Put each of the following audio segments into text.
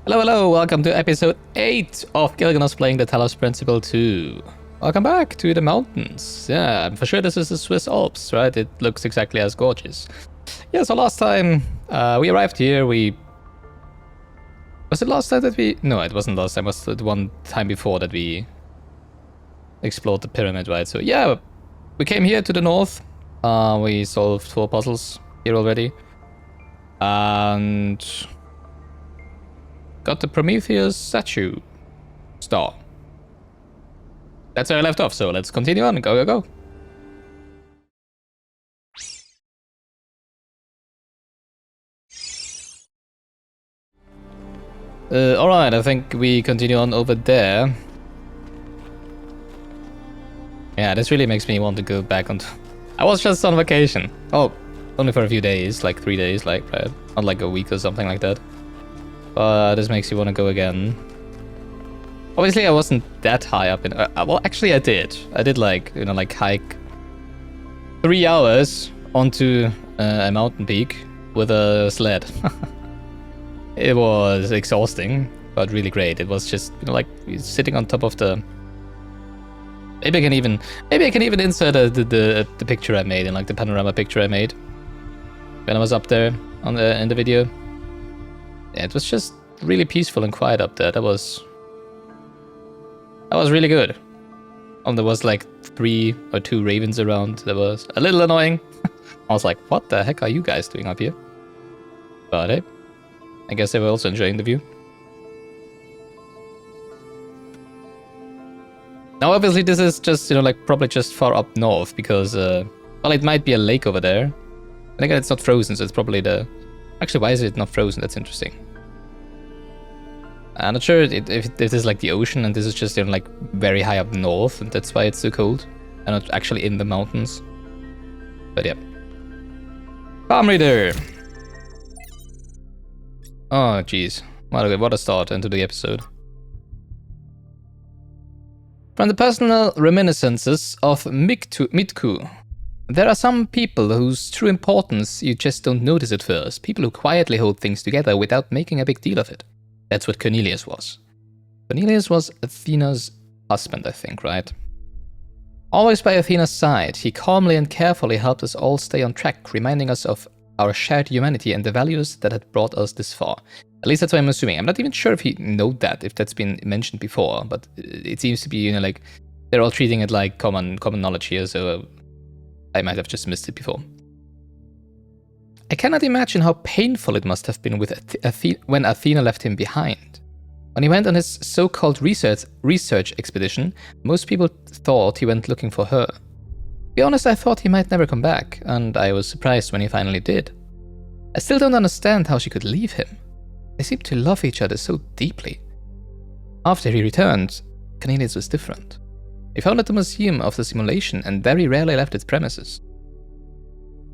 Hello, hello, welcome to episode 8 of Gilgamesh playing the Talos Principle 2. Welcome back to the mountains. Yeah, I'm for sure this is the Swiss Alps, right? It looks exactly as gorgeous. Yeah, so last time we arrived here, Was it last time that we... No, it wasn't last time, it was the one time before that we explored the pyramid, right? So yeah, we came here to the north. We solved 4 puzzles here already. And... got the Prometheus statue star. That's where I left off, so let's continue on. Go, go, go. Alright, I think we continue on over there. Yeah, this really makes me want to go back on... I was just on vacation. Oh, only for a few days, like 3 days, like, right? Not like a week or something like that. But this makes you want to go again. Obviously, I wasn't that high up in... well, actually, I did. I did, like, you know, like, hike 3 hours onto a mountain peak with a sled. It was exhausting, but really great. It was just, you know, like, sitting on top of the... Maybe I can even insert the picture I made, in, like, the panorama picture I made when I was up there on in the video. Yeah, it was just really peaceful and quiet up there. That was really good. There was like 3 or 2 ravens around. That was a little annoying. I was like, what the heck are you guys doing up here? But hey, I guess they were also enjoying the view. Now obviously this is just, you know, like probably just far up north because, well, it might be a lake over there. And again, it's not frozen, so it's probably the... Actually, why is it not frozen? That's interesting. I'm not sure if this is like the ocean and this is just, you know, like very high up north and that's why it's so cold and not actually in the mountains. But yeah. Palm reader. Oh jeez, what a start into the episode. From the personal reminiscences of Mitku. There are some people whose true importance you just don't notice at first. People who quietly hold things together without making a big deal of it. That's what Cornelius was. Cornelius was Athena's husband, I think, right? Always by Athena's side, he calmly and carefully helped us all stay on track, reminding us of our shared humanity and the values that had brought us this far. At least that's what I'm assuming. I'm not even sure if he knows that, if that's been mentioned before, but it seems to be, you know, like, they're all treating it like common knowledge here, so I might have just missed it before. I cannot imagine how painful it must have been when Athena left him behind. When he went on his so-called research expedition, most people thought he went looking for her. To be honest, I thought he might never come back, and I was surprised when he finally did. I still don't understand how she could leave him. They seemed to love each other so deeply. After he returned, Cornelius was different. He founded the Museum of the Simulation and very rarely left its premises.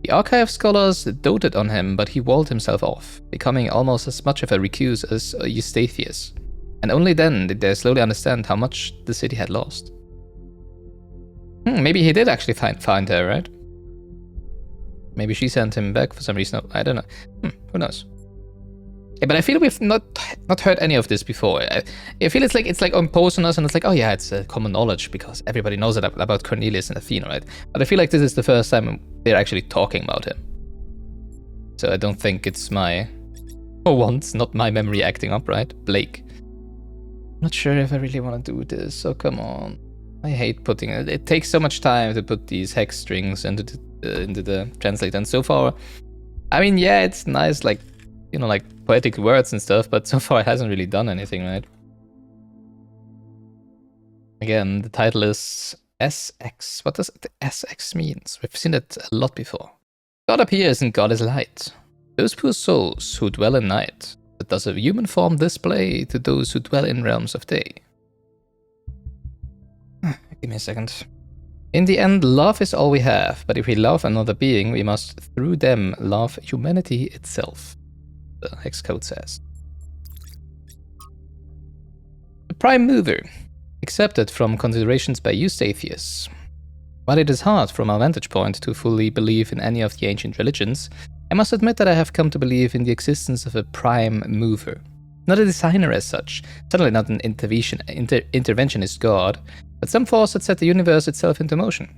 The archive scholars doted on him, but he walled himself off, becoming almost as much of a recluse as Eustathius. And only then did they slowly understand how much the city had lost. Maybe he did actually find her, right? Maybe she sent him back for some reason. I don't know. Who knows? Yeah, but I feel we've not heard any of this before. I feel it's like imposed on us, and it's like, oh yeah, it's common knowledge because everybody knows it about Cornelius and Athena, right? But I feel like this is the first time they're actually talking about him. So I don't think it's my, for once, not my memory acting up, right? Blake. Not sure if I really want to do this, so come on. I hate putting it. It takes so much time to put these hex strings into the translator, and so far, I mean, yeah, it's nice, like, you know, like poetic words and stuff, but so far it hasn't really done anything, right? Again, the title is SX. What does the SX means? We've seen it a lot before. God appears and God is light. Those poor souls who dwell in night. But does a human form display to those who dwell in realms of day? Give me a second. In the end, love is all we have, but if we love another being, we must, through them, love humanity itself. The hex code says. The prime mover, accepted from considerations by Eustathius. While it is hard from our vantage point to fully believe in any of the ancient religions, I must admit that I have come to believe in the existence of a prime mover. Not a designer as such, certainly not an interventionist god, but some force that set the universe itself into motion.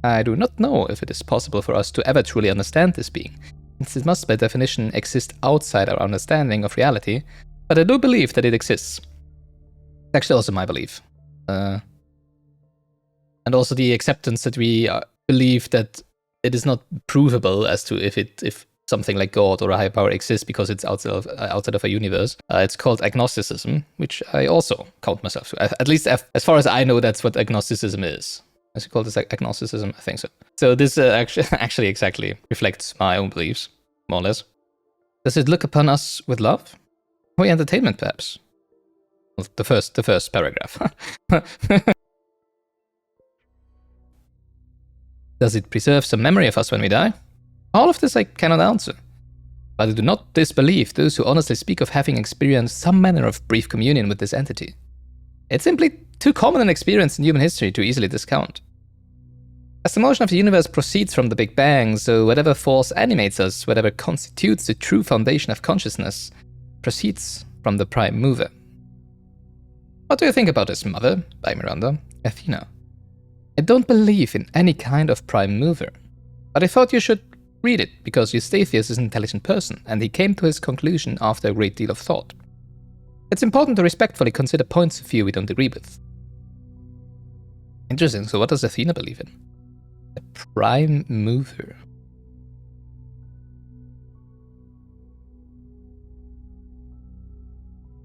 I do not know if it is possible for us to ever truly understand this being, since it must by definition exist outside our understanding of reality, but I do believe that it exists. It's actually also my belief. And also the acceptance that we believe that it is not provable as to if something like God or a higher power exists because it's outside of a universe. It's called agnosticism, which I also count myself to. At least as far as I know, that's what agnosticism is. Is it called this agnosticism? I think so. So this actually exactly reflects my own beliefs, more or less. Does it look upon us with love? Or entertainment, perhaps? Well, the first paragraph. Does it preserve some memory of us when we die? All of this I cannot answer. But I do not disbelieve those who honestly speak of having experienced some manner of brief communion with this entity. It's simply too common an experience in human history to easily discount. As the motion of the universe proceeds from the Big Bang, so whatever force animates us, whatever constitutes the true foundation of consciousness, proceeds from the prime mover. What do you think about this, Mother? By Miranda. Athena. I don't believe in any kind of prime mover, but I thought you should read it because Eustathius is an intelligent person, and he came to his conclusion after a great deal of thought. It's important to respectfully consider points of view we don't agree with. Interesting, so what does Athena believe in? The prime mover.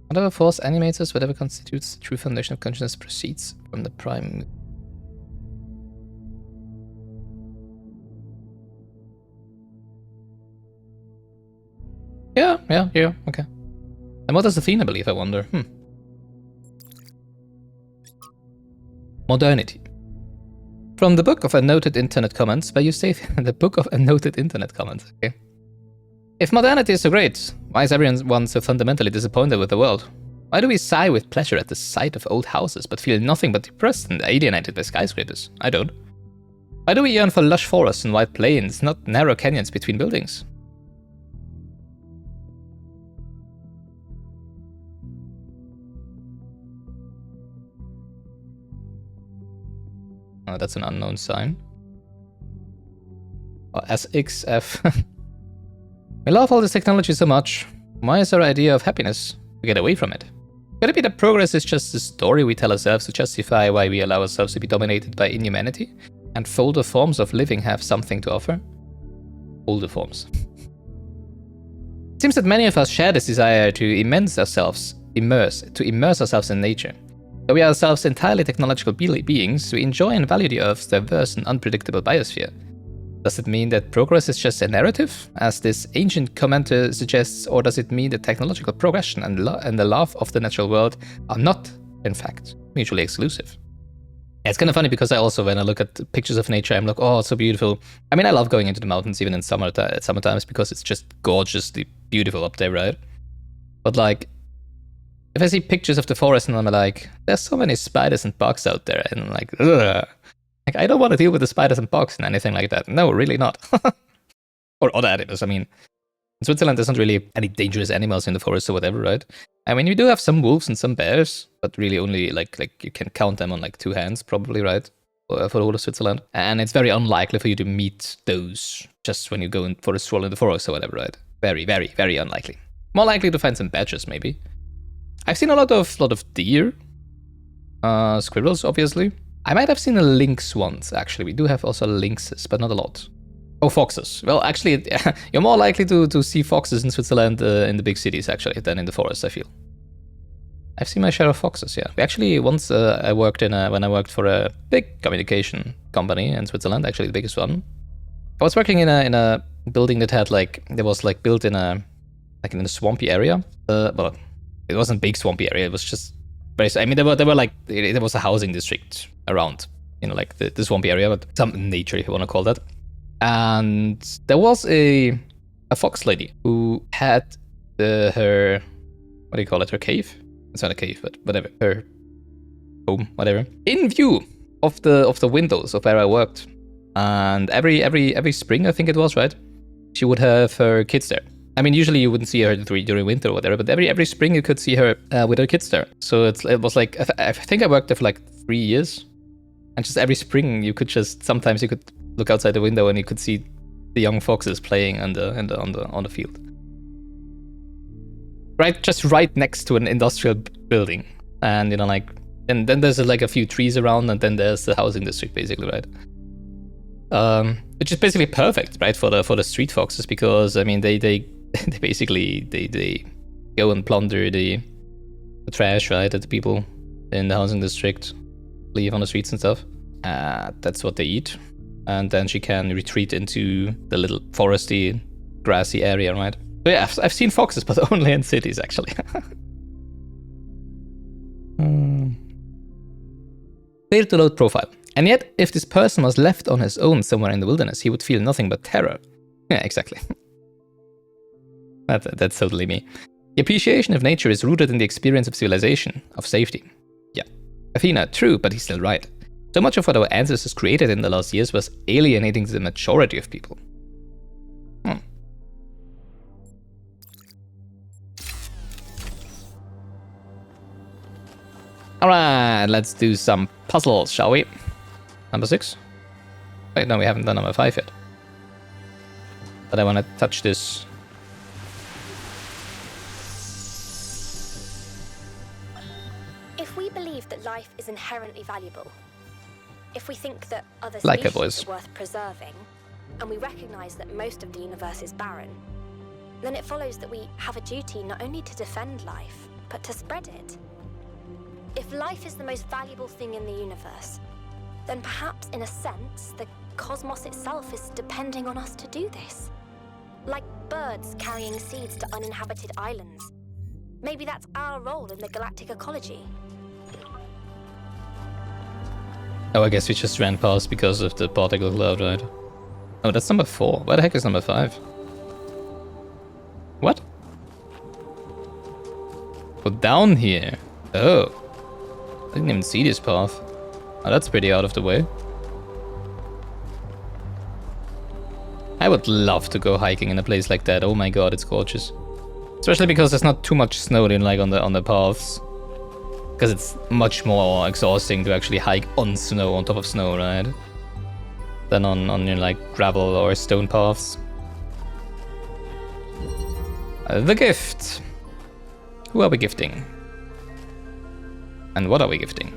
Whatever force animates us, whatever constitutes the true foundation of consciousness proceeds from the prime mover. Yeah, okay. And what does Athena believe, I wonder? Modernity. From the Book of Unnoted Internet Comments by Eustathius. The Book of Unnoted Internet Comments, okay. If modernity is so great, why is everyone so fundamentally disappointed with the world? Why do we sigh with pleasure at the sight of old houses, but feel nothing but depressed and alienated by skyscrapers? I don't. Why do we yearn for lush forests and wide plains, not narrow canyons between buildings? Oh, that's an unknown sign. Or SXF. We love all this technology so much. Why is our idea of happiness to get away from it? Could it be that progress is just a story we tell ourselves to justify why we allow ourselves to be dominated by inhumanity? And older forms of living have something to offer? Older forms. It seems that many of us share this desire to immerse ourselves in nature. Though we are ourselves entirely technological beings, we enjoy and value the Earth's diverse and unpredictable biosphere. Does it mean that progress is just a narrative, as this ancient commenter suggests, or does it mean that technological progression and the love of the natural world are not, in fact, mutually exclusive? Yeah, it's kind of funny because I also, when I look at pictures of nature, I'm like, oh, it's so beautiful. I mean, I love going into the mountains even in summertimes because it's just gorgeously beautiful up there, right? But like, if I see pictures of the forest and I'm like, there's so many spiders and bugs out there, and I'm like, ugh. Like, I don't want to deal with the spiders and bugs and anything like that. No, really not. Or other animals. I mean, in Switzerland, there's not really any dangerous animals in the forest or whatever, right? I mean, we do have some wolves and some bears, but really only like you can count them on like 2 hands, probably, right? For the whole of Switzerland. And it's very unlikely for you to meet those just when you go in for a stroll in the forest or whatever, right? Very, very, very unlikely. More likely to find some badgers, maybe. I've seen a lot of deer, squirrels, obviously. I might have seen a lynx once, actually. We do have also lynxes, but not a lot. Oh, foxes. Well, actually, you're more likely to see foxes in Switzerland in the big cities, actually, than in the forest, I feel. I've seen my share of foxes, yeah. Actually, once when I worked for a big communication company in Switzerland, actually the biggest one. I was working in a building that had built in a swampy area. Well, it wasn't a big swampy area. It was just very. I mean, there was a housing district around, like the swampy area, but some nature, if you want to call that. And there was a fox lady who had her what do you call it? Her cave. It's not a cave, but whatever. Her home, whatever. In view of the windows of where I worked, and every spring, I think it was, right? She would have her kids there. I mean, usually you wouldn't see her during winter or whatever, but every spring you could see her with her kids there. So it was like, I think I worked there for like 3 years. And just every spring you could sometimes you could look outside the window and you could see the young foxes playing on the field. Just right next to an industrial building. And, you know, like, and then there's like a few trees around, and then there's the housing district, basically, right? Which is basically perfect, right, for the street foxes, because I mean they basically they go and plunder the trash, right, that the people in the housing district leave on the streets and stuff. That's what they eat, and then she can retreat into the little foresty, grassy area, right? So yeah, I've seen foxes, but only in cities, actually. Failed to load profile. And yet, if this person was left on his own somewhere in the wilderness, he would feel nothing but terror. Yeah, exactly. That's totally me. The appreciation of nature is rooted in the experience of civilization, of safety. Yeah. Athena, true, but he's still right. So much of what our ancestors created in the last years was alienating the majority of people. Alright, let's do some puzzles, shall we? Number 6? Wait, no, we haven't done number 5 yet. But I want to touch this. If we believe that life is inherently valuable, if we think that other like species are worth preserving, and we recognize that most of the universe is barren, then it follows that we have a duty not only to defend life, but to spread it. If life is the most valuable thing in the universe, then perhaps, in a sense, the cosmos itself is depending on us to do this. Like birds carrying seeds to uninhabited islands. Maybe that's our role in the galactic ecology. Oh, I guess we just ran past because of the particle cloud, right? Oh, that's number 4. Where the heck is number 5? What? Oh, down here. Oh. I didn't even see this path. Oh, that's pretty out of the way. I would love to go hiking in a place like that. Oh my god, it's gorgeous. Especially because there's not too much snow in like on the paths. Because it's much more exhausting to actually hike on snow, on top of snow, right? Than on your like gravel or stone paths. The gift. Who are we gifting? And what are we gifting?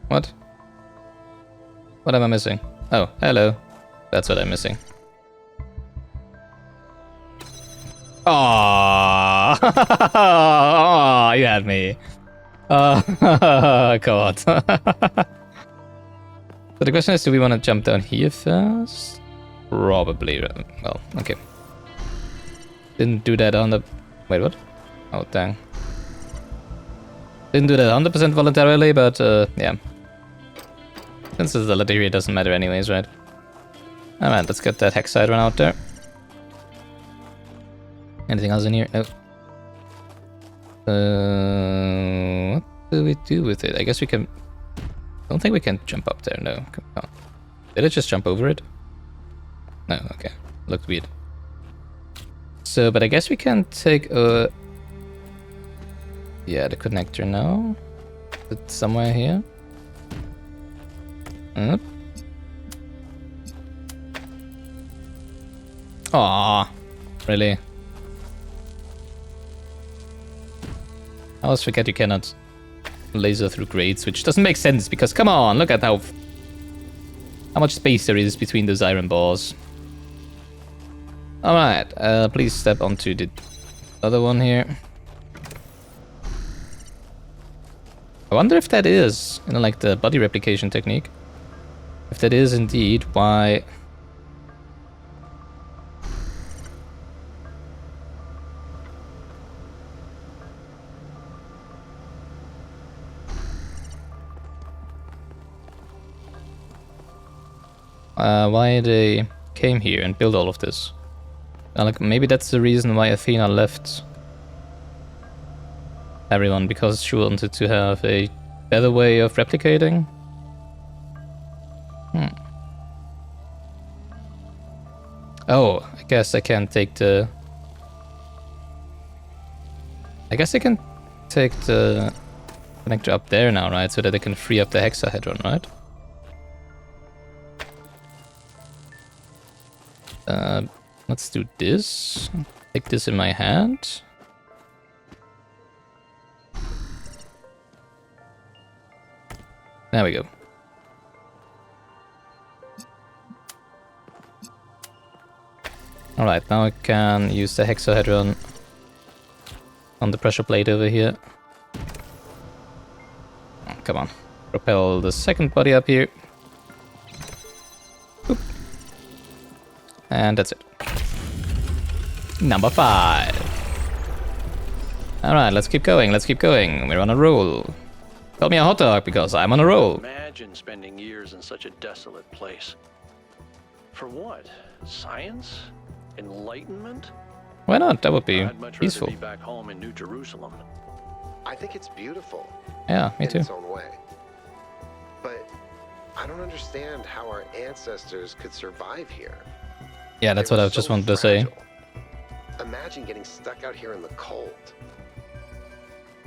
What? What am I missing? Oh, hello. That's what I'm missing. Aww. Aww, you had me. God. So the question is, do we want to jump down here first? Probably. Well, okay. Didn't do that on the... Wait, what? Oh, dang. Didn't do that 100% voluntarily, but yeah. Since it's the letter here, it doesn't matter anyways, right? Alright, let's get that hex siren out there. Anything else in here? Oh. What do we do with it? I guess we can... I don't think we can jump up there, no. Did it just jump over it? No, okay. Looked weird. So, but I guess we can take a... Yeah, the connector now. It's somewhere here. Aww. Really? I always forget you cannot laser through grates, which doesn't make sense because, come on, look at how much space there is between those iron bars. Alright, please step onto the other one here. I wonder if that is, you know, like the body replication technique. If that is indeed why... why they came here and built all of this. Like, maybe that's the reason why Athena left everyone, because she wanted to have a better way of replicating. Oh, I guess I can take the... I guess I can take the connector up there now, right? So that I can free up the hexahedron, right? Let's do this. Take this in my hand. There we go. Alright, now I can use the hexahedron on the pressure plate over here. Oh, come on. Propel the second body up here. Oop. And that's it. Number 5. Alright, let's keep going, let's keep going. We're on a roll. Call me a hot dog because I'm on a roll. Imagine spending years in such a desolate place. For what? Science? Enlightenment? Why not? That would be I'd much peaceful. rather be back home in New Jerusalem. I think it's beautiful. Yeah, me in too. its own way. But I don't understand how our ancestors could survive here. Yeah, that's They what were I just so wanted to say. fragile. Imagine getting stuck out here in the cold.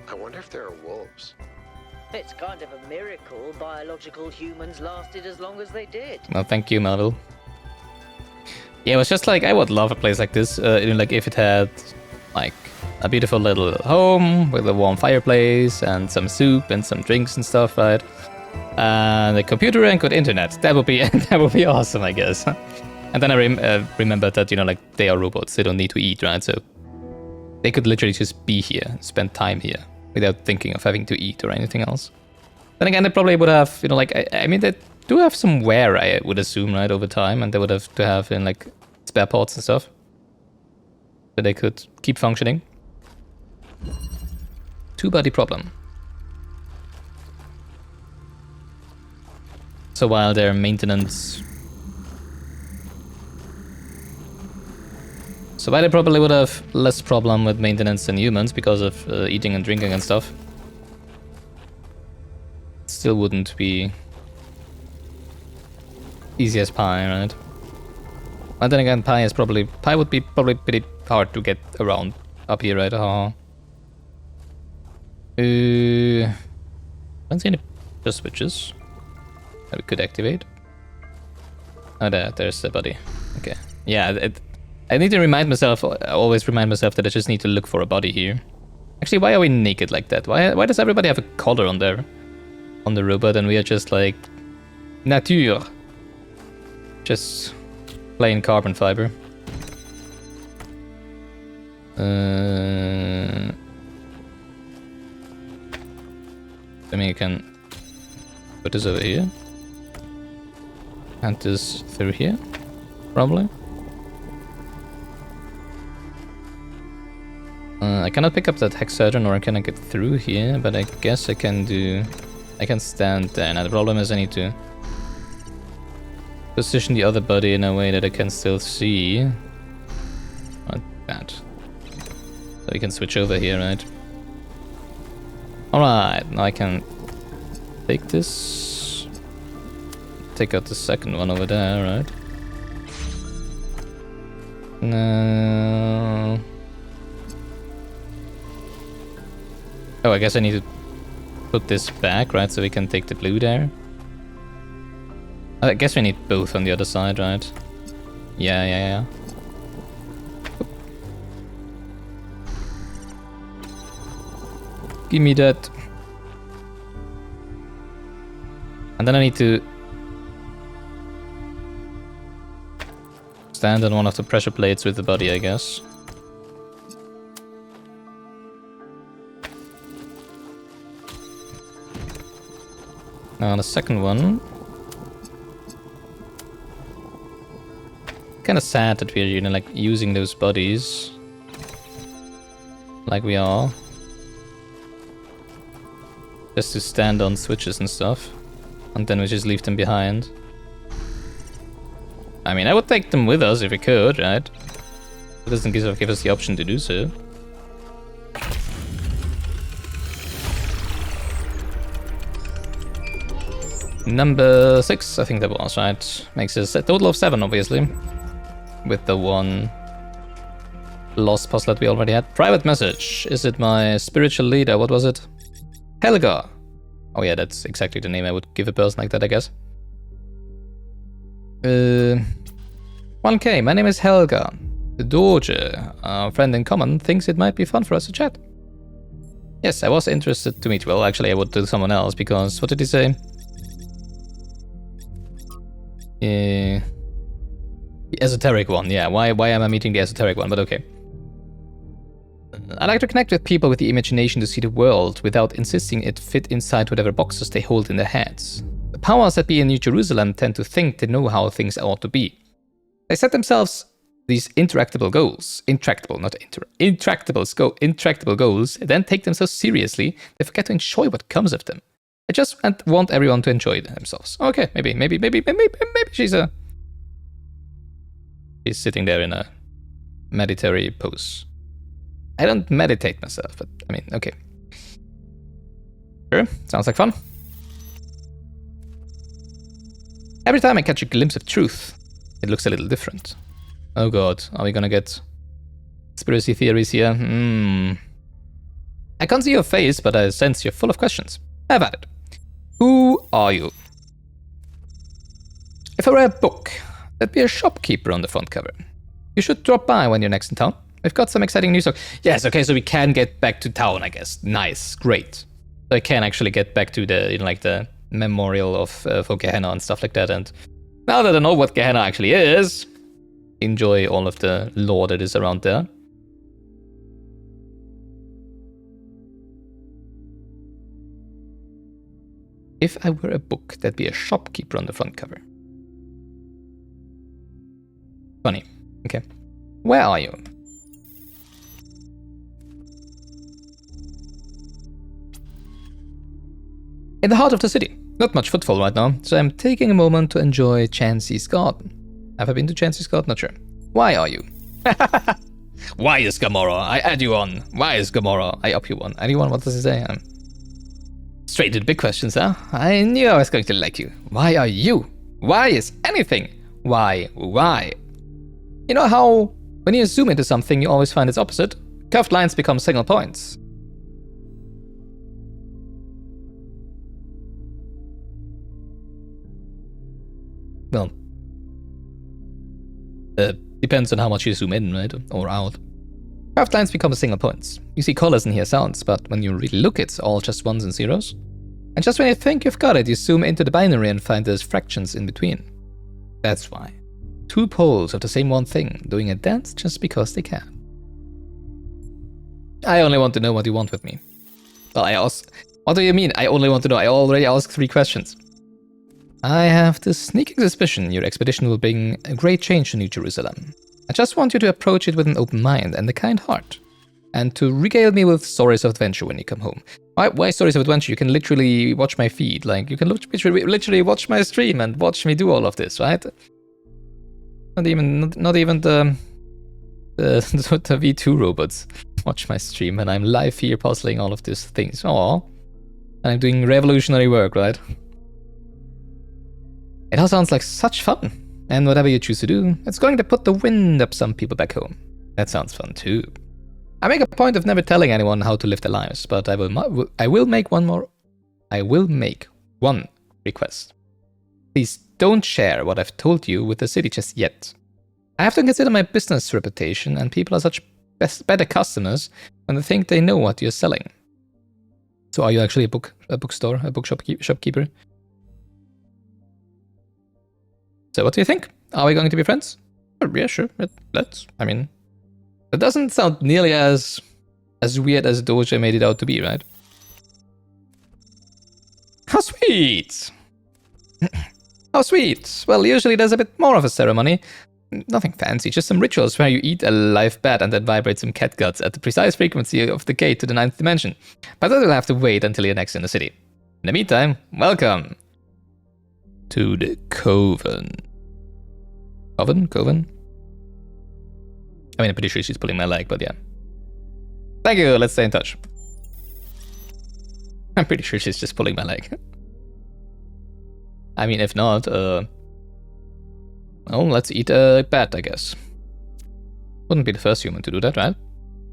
I wonder if there are wolves. It's kind of a miracle biological humans lasted as long as they did. Well, thank you, Melville. Yeah, it was just like, I would love a place like this, like if it had like a beautiful little home with a warm fireplace and some soup and some drinks and stuff, right? And a computer and good internet. That would be that would be awesome, I guess. And then I remembered that, you know, like they are robots, they don't need to eat, right? So they could literally just be here, spend time here, without thinking of having to eat or anything else. Then again, they probably would have, you know, like, I mean, they do have some wear, I would assume, right, over time, and they would have to have in, like, spare parts and stuff. So they could keep functioning. Two-body problem. So while their maintenance... So while they probably would have less problem with maintenance than humans because of eating and drinking and stuff, it still wouldn't be easy as pie, right? But then again, pie would be probably pretty hard to get around up here, right? I don't see any push switches that we could activate. Oh, there's the body. Okay. Yeah, I need to remind myself, always remind myself that I just need to look for a body here. Actually, why are we naked like that? Why does everybody have a collar on there? On the robot, and we are just like... Nature. Just plain carbon fiber. I mean, you can put this over here. And this through here, probably. I cannot pick up that hexagon, or I cannot get through here, but I guess I can do... I can stand there. Now the problem is I need to position the other body in a way that I can still see. Like that. So we can switch over here, right? Alright, now I can take this. Take out the second one over there, right? No. Oh, I guess I need to put this back, right? So we can take the blue there. I guess we need both on the other side, right? Yeah. Give me that. And then I need to stand on one of the pressure plates with the body, I guess. Now on the second one. Kinda sad that we're, you know, like using those bodies. Like we are. Just to stand on switches and stuff. And then we just leave them behind. I mean, I would take them with us if we could, right? It doesn't give us the option to do so. Number 6, I think that was, right? Makes us a total of 7, obviously. With the one lost puzzle that we already had. Private message. Is it my spiritual leader? What was it? Helga. Oh yeah, that's exactly the name I would give a person like that, I guess. 1K, my name is Helga. The Doge, our friend in common, thinks it might be fun for us to chat. Yes, I was interested to meet. Well, actually, I would do someone else because what did he say? The esoteric one, yeah. Why am I meeting the esoteric one? But okay. I like to connect with people with the imagination to see the world without insisting it fit inside whatever boxes they hold in their heads. The powers that be in New Jerusalem tend to think they know how things ought to be. They set themselves these intractable goals, intractable goals, then take themselves seriously, they forget to enjoy what comes of them. I just want everyone to enjoy themselves. Okay, maybe she's sitting there in a meditatory pose. I don't meditate myself, but I mean, okay. Sure, sounds like fun. Every time I catch a glimpse of truth, it looks a little different. Oh god, are we gonna get conspiracy theories here? I can't see your face, but I sense you're full of questions. Have at it. Who are you? If I were a book, there'd be a shopkeeper on the front cover. You should drop by when you're next in town. We've got some exciting news. Yes, okay, so we can get back to town, I guess. Nice, great. So I can actually get back to the, like the memorial of for Gehenna and stuff like that. And now that I know what Gehenna actually is, enjoy all of the lore that is around there. If I were a book, there'd be a shopkeeper on the front cover. Funny. Okay. Where are you? In the heart of the city. Not much footfall right now, so I'm taking a moment to enjoy Chansey's garden. Have I been to Chansey's garden? Not sure. Why are you? Why is Gamora? I add you on. Why is Gamora? I up you on. Anyone? What does he say? Straight to the big questions, huh? I knew I was going to like you. Why are you? Why is anything? Why? You know how when you zoom into something, you always find its opposite? Curved lines become single points. Well, depends on how much you zoom in, right? Or out. Curved lines become single points. You see colors and hear sounds, but when you really look, it's all just ones and zeros. And just when you think you've got it, you zoom into the binary and find there's fractions in between. That's why. Two poles of the same one thing, doing a dance just because they can. I only want to know what you want with me. Well, I asked... What do you mean, I only want to know? I already asked 3 questions. I have the sneaking suspicion your expedition will bring a great change to New Jerusalem. I just want you to approach it with an open mind and a kind heart. And to regale me with stories of adventure when you come home. Why stories of adventure? You can literally watch my feed. Like, you can literally watch my stream and watch me do all of this, right? Not even the V2 robots watch my stream, and I'm live here puzzling all of these things. Aww. And I'm doing revolutionary work, right? It all sounds like such fun. And whatever you choose to do, it's going to put the wind up some people back home. That sounds fun too. I make a point of never telling anyone how to live their lives, but I will make one request. Please don't share what I've told you with the city just yet. I have to consider my business reputation, and people are such better customers when they think they know what you're selling. So are you actually a shopkeeper? So what do you think? Are we going to be friends? Yeah, sure. Let's. I mean, it doesn't sound nearly as weird as Doja made it out to be, right? How sweet! How sweet! Well, usually there's a bit more of a ceremony. Nothing fancy, just some rituals where you eat a live bat and then vibrate some cat guts at the precise frequency of the gate to the 9th dimension. But that will have to wait until you're next in the city. In the meantime, welcome to the Coven. Coven? I mean, I'm pretty sure she's pulling my leg, but yeah. Thank you, let's stay in touch. I'm pretty sure she's just pulling my leg. I mean, if not, well, let's eat a bat, I guess. Wouldn't be the first human to do that, right?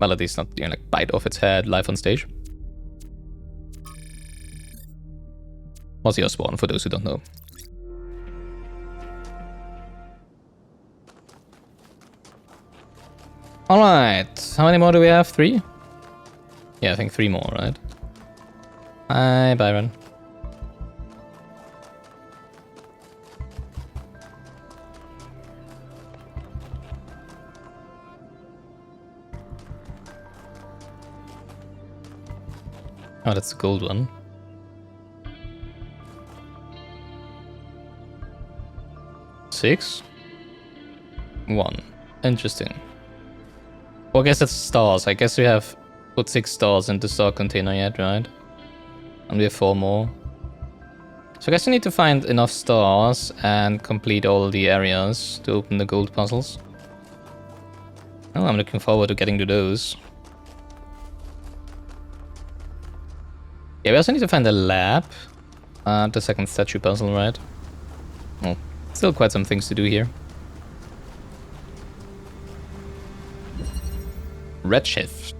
Well, at least not, you know, like bite off its head live on stage. What's your spawn, for those who don't know? Alright, how many more do we have? 3? Yeah, I think 3 more, right? Hi, Byron. Oh, that's the gold one. Six? 1. Interesting. Well, I guess that's stars. I guess we have put 6 stars in the star container yet, right? And we have 4 more. So I guess we need to find enough stars and complete all the areas to open the gold puzzles. Oh, I'm looking forward to getting to those. Yeah, we also need to find a lab. The second statue puzzle, right? Well, still quite some things to do here. Redshift.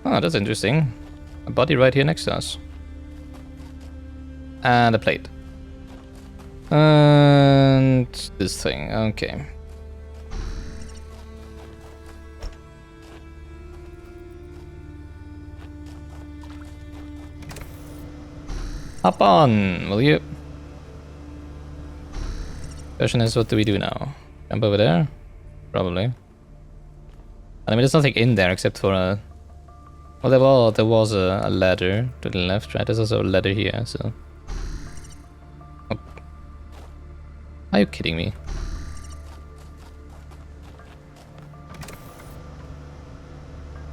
Oh, that's interesting. A body right here next to us. And a plate. And this thing, okay. Hop on, will you? Question is, what do we do now? Jump over there? Probably. I mean, there's nothing in there except for a... Well, there was a ladder to the left, right? There's also a ladder here, so... Oh. Are you kidding me?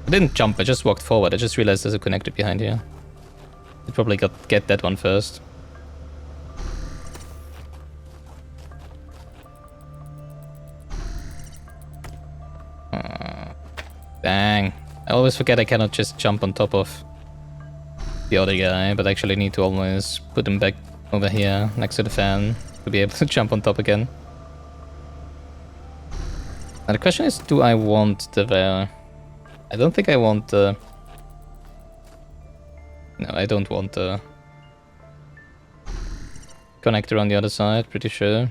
I didn't jump, I just walked forward. I just realized there's a connector behind here. I probably get that one first. Dang. I always forget I cannot just jump on top of the other guy, but actually need to always put him back over here next to the fan to be able to jump on top again. Now the question is, do I want the... I don't think I want the... No, I don't want the connector on the other side, pretty sure.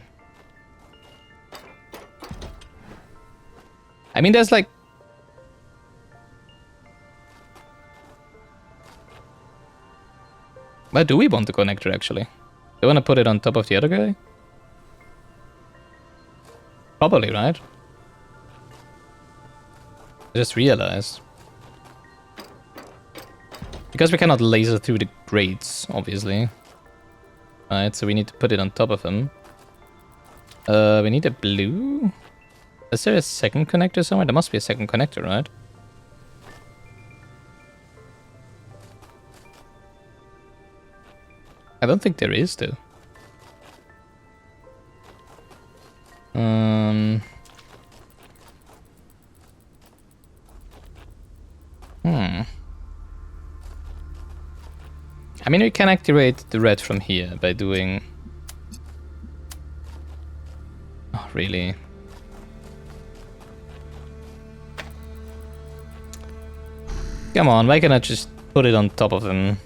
I mean, there's like... Where do we want the connector, actually? Do we want to put it on top of the other guy? Probably, right? I just realized. Because we cannot laser through the grates, obviously. Right, so we need to put it on top of him. We need a blue? Is there a second connector somewhere? There must be a second connector, right? I don't think there is, though. I mean, we can activate the red from here by doing... Oh, really? Come on, why can't I just put it on top of him?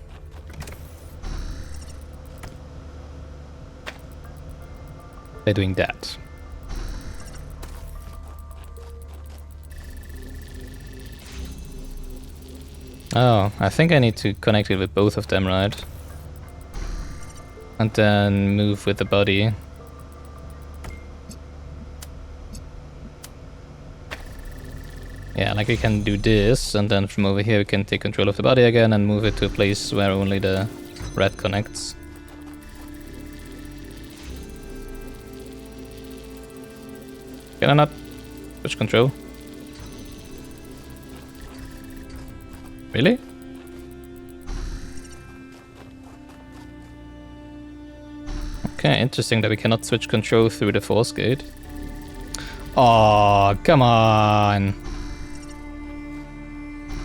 By doing that. Oh, I think I need to connect it with both of them, right? And then move with the body. Yeah, like we can do this, and then from over here we can take control of the body again and move it to a place where only the red connects. Can I not switch control? Really? Okay, interesting that we cannot switch control through the force gate. Oh, come on.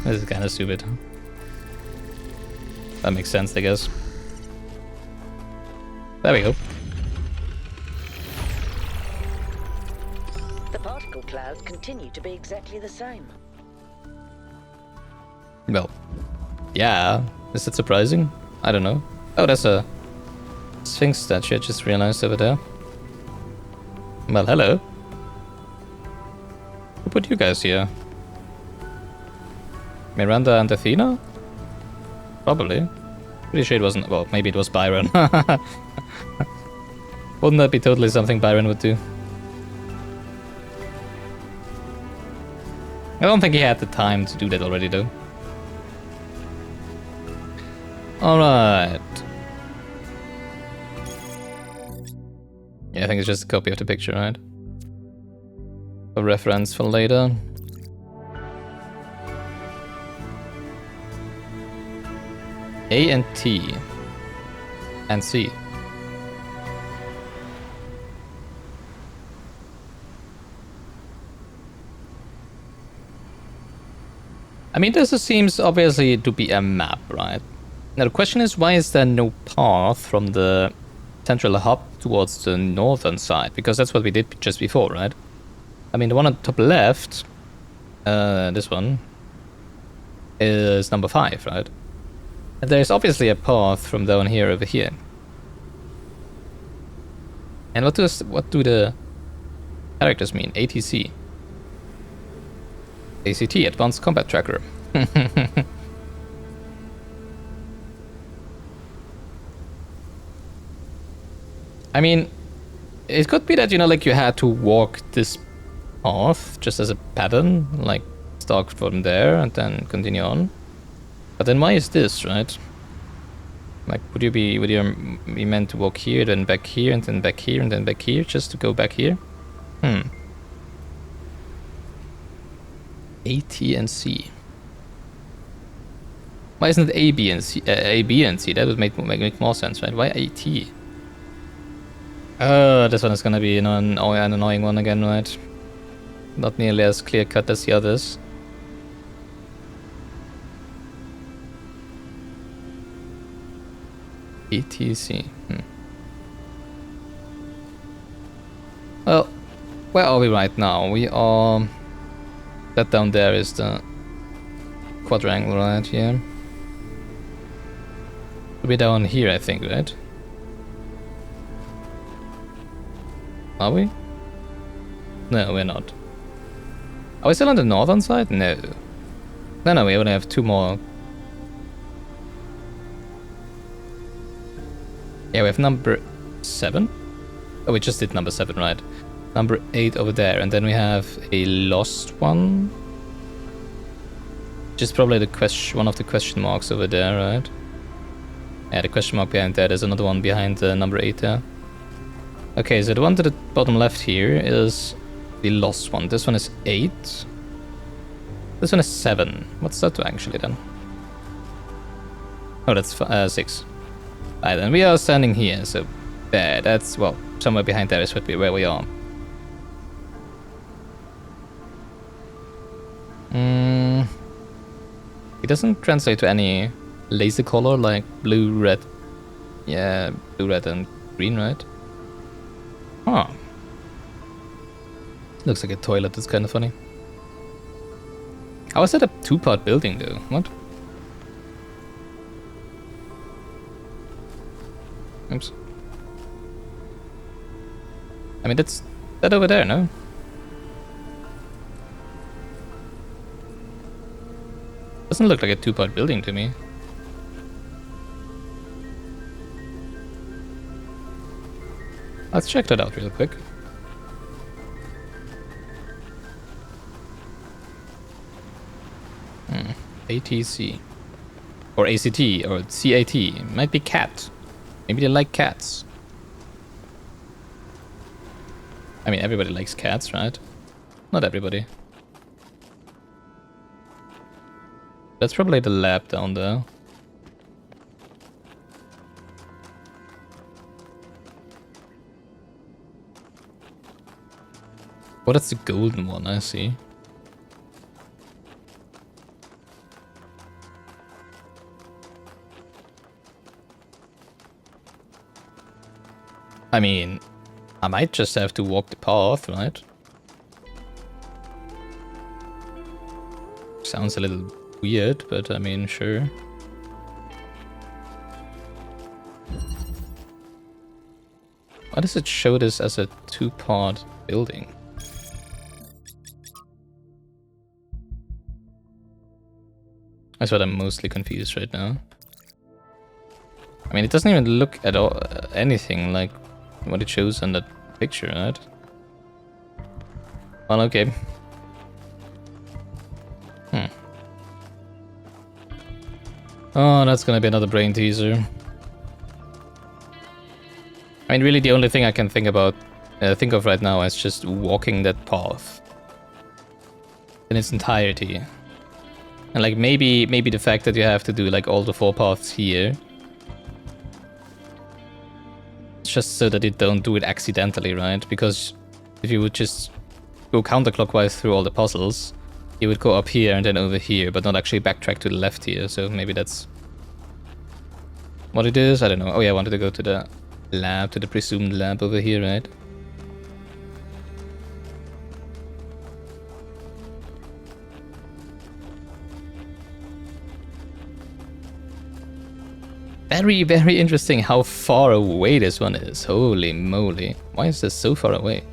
This is kind of stupid. That makes sense, I guess. There we go. The particle clouds continue to be exactly the same. Well, yeah. Is that surprising? I don't know. Oh, there's a Sphinx statue I just realized over there. Well, hello. Who put you guys here? Miranda and Athena? Probably. Pretty sure it wasn't. Well, maybe it was Byron. Wouldn't that be totally something Byron would do? I don't think he had the time to do that already, though. Alright. Yeah, I think it's just a copy of the picture, right? For reference for later. A and T. And C. I mean, this seems obviously to be a map, right? Now the question is, why is there no path from the central hub towards the northern side? Because that's what we did just before, right? I mean, the one on the top left, this one, is number 5, right? And there's obviously a path from down here over here. And what do the characters mean? ATC. ACT, Advanced Combat Tracker. I mean, it could be that, you know, like you had to walk this path just as a pattern, like start from there and then continue on. But then why is this, right? Like, would you be meant to walk here, then back here, and then back here, and then back here, just to go back here? A, T, and C. Why isn't it A, B, and C? A, B, and C? That would make more sense, right? Why A, T? This one is gonna be an annoying one again, right? Not nearly as clear cut as the others. ETC. Well, where are we right now? We are... That down there is the quadrangle right here. We're down here, I think, right? Are we? No, we're not. Are we still on the northern side? No. No, we only have 2 more. Yeah, we have number 7. Oh, we just did number 7, right? Number 8 over there, and then we have a lost one. Which is probably one of the question marks over there, right? Yeah, the question mark behind that is another one behind the number 8 there. Okay, so the one to the bottom left here is the lost one. This one is 8. This one is 7. What's that actually then? Oh, that's 6. Right, and we are standing here, so there, that's, well, somewhere behind there is where we are. It doesn't translate to any laser color like blue, red. Yeah, blue, red, and green, right? Huh. Looks like a toilet, that's kind of funny. How is that a 2-part building though? What? Oops. I mean, that's that over there, no? Doesn't look like a 2-part building to me. Let's check that out real quick. ATC. Or ACT, or CAT. Might be cat. Maybe they like cats. I mean, everybody likes cats, right? Not everybody. That's probably the lab down there. Oh, that's the golden one, I see. I mean, I might just have to walk the path, right? Sounds a little weird, but I mean, sure. Why does it show this as a two-part building? That's what I'm mostly confused right now. I mean, it doesn't even look at all anything like what it shows on that picture, right? Well, okay. Oh, that's gonna be another brain teaser. I mean, really, the only thing I can think of right now is just walking that path in its entirety. And like maybe the fact that you have to do like all the 4 paths here, just so that you don't do it accidentally, right? Because if you would just go counterclockwise through all the puzzles, you would go up here and then over here, but not actually backtrack to the left here. So maybe that's what it is. I don't know. Oh yeah, I wanted to go to the lab, to the presumed lab over here, right? Very, very interesting how far away this one is. Holy moly. Why is this so far away?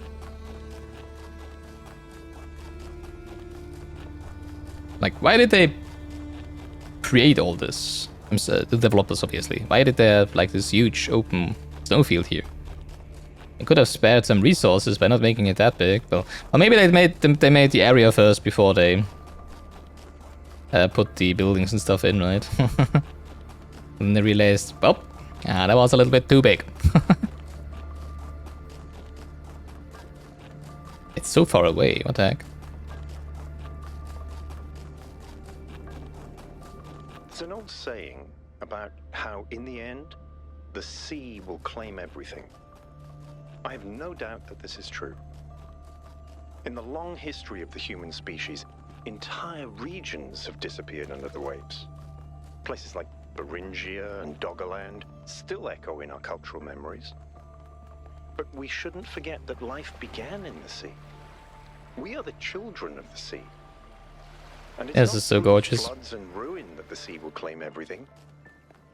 Like, why did they create all this? The developers, obviously. Why did they have like this huge open snowfield here? They could have spared some resources by not making it that big. Well, or maybe they made the area first before they put the buildings and stuff in, right? And they realized, well, that was a little bit too big. It's so far away, what the heck? There's an old saying about how, in the end, the sea will claim everything. I have no doubt that this is true. In the long history of the human species, entire regions have disappeared under the waves. Places like Beringia and Doggerland still echo in our cultural memories. But we shouldn't forget that life began in the sea. We are the children of the sea. And it's This not is so through gorgeous. floods and ruin that the sea will claim everything,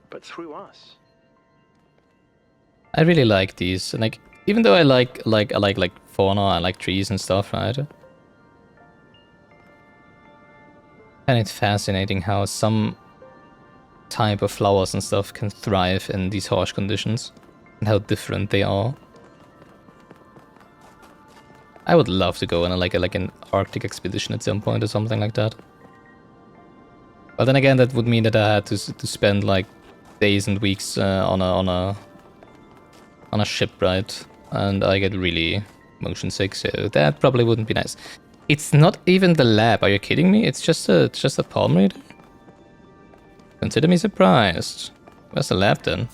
but through us. I really like these, and like even though I like fauna, I like trees and stuff, right? And it's fascinating how some type of flowers and stuff can thrive in these harsh conditions, and how different they are. I would love to go on like an Arctic expedition at some point or something like that. But then again, that would mean that I had to spend like days and weeks on a ship, right? And I get really motion sick, so that probably wouldn't be nice. It's not even the lab. Are you kidding me? It's just a palm reader. Consider me surprised. Where's the lab then?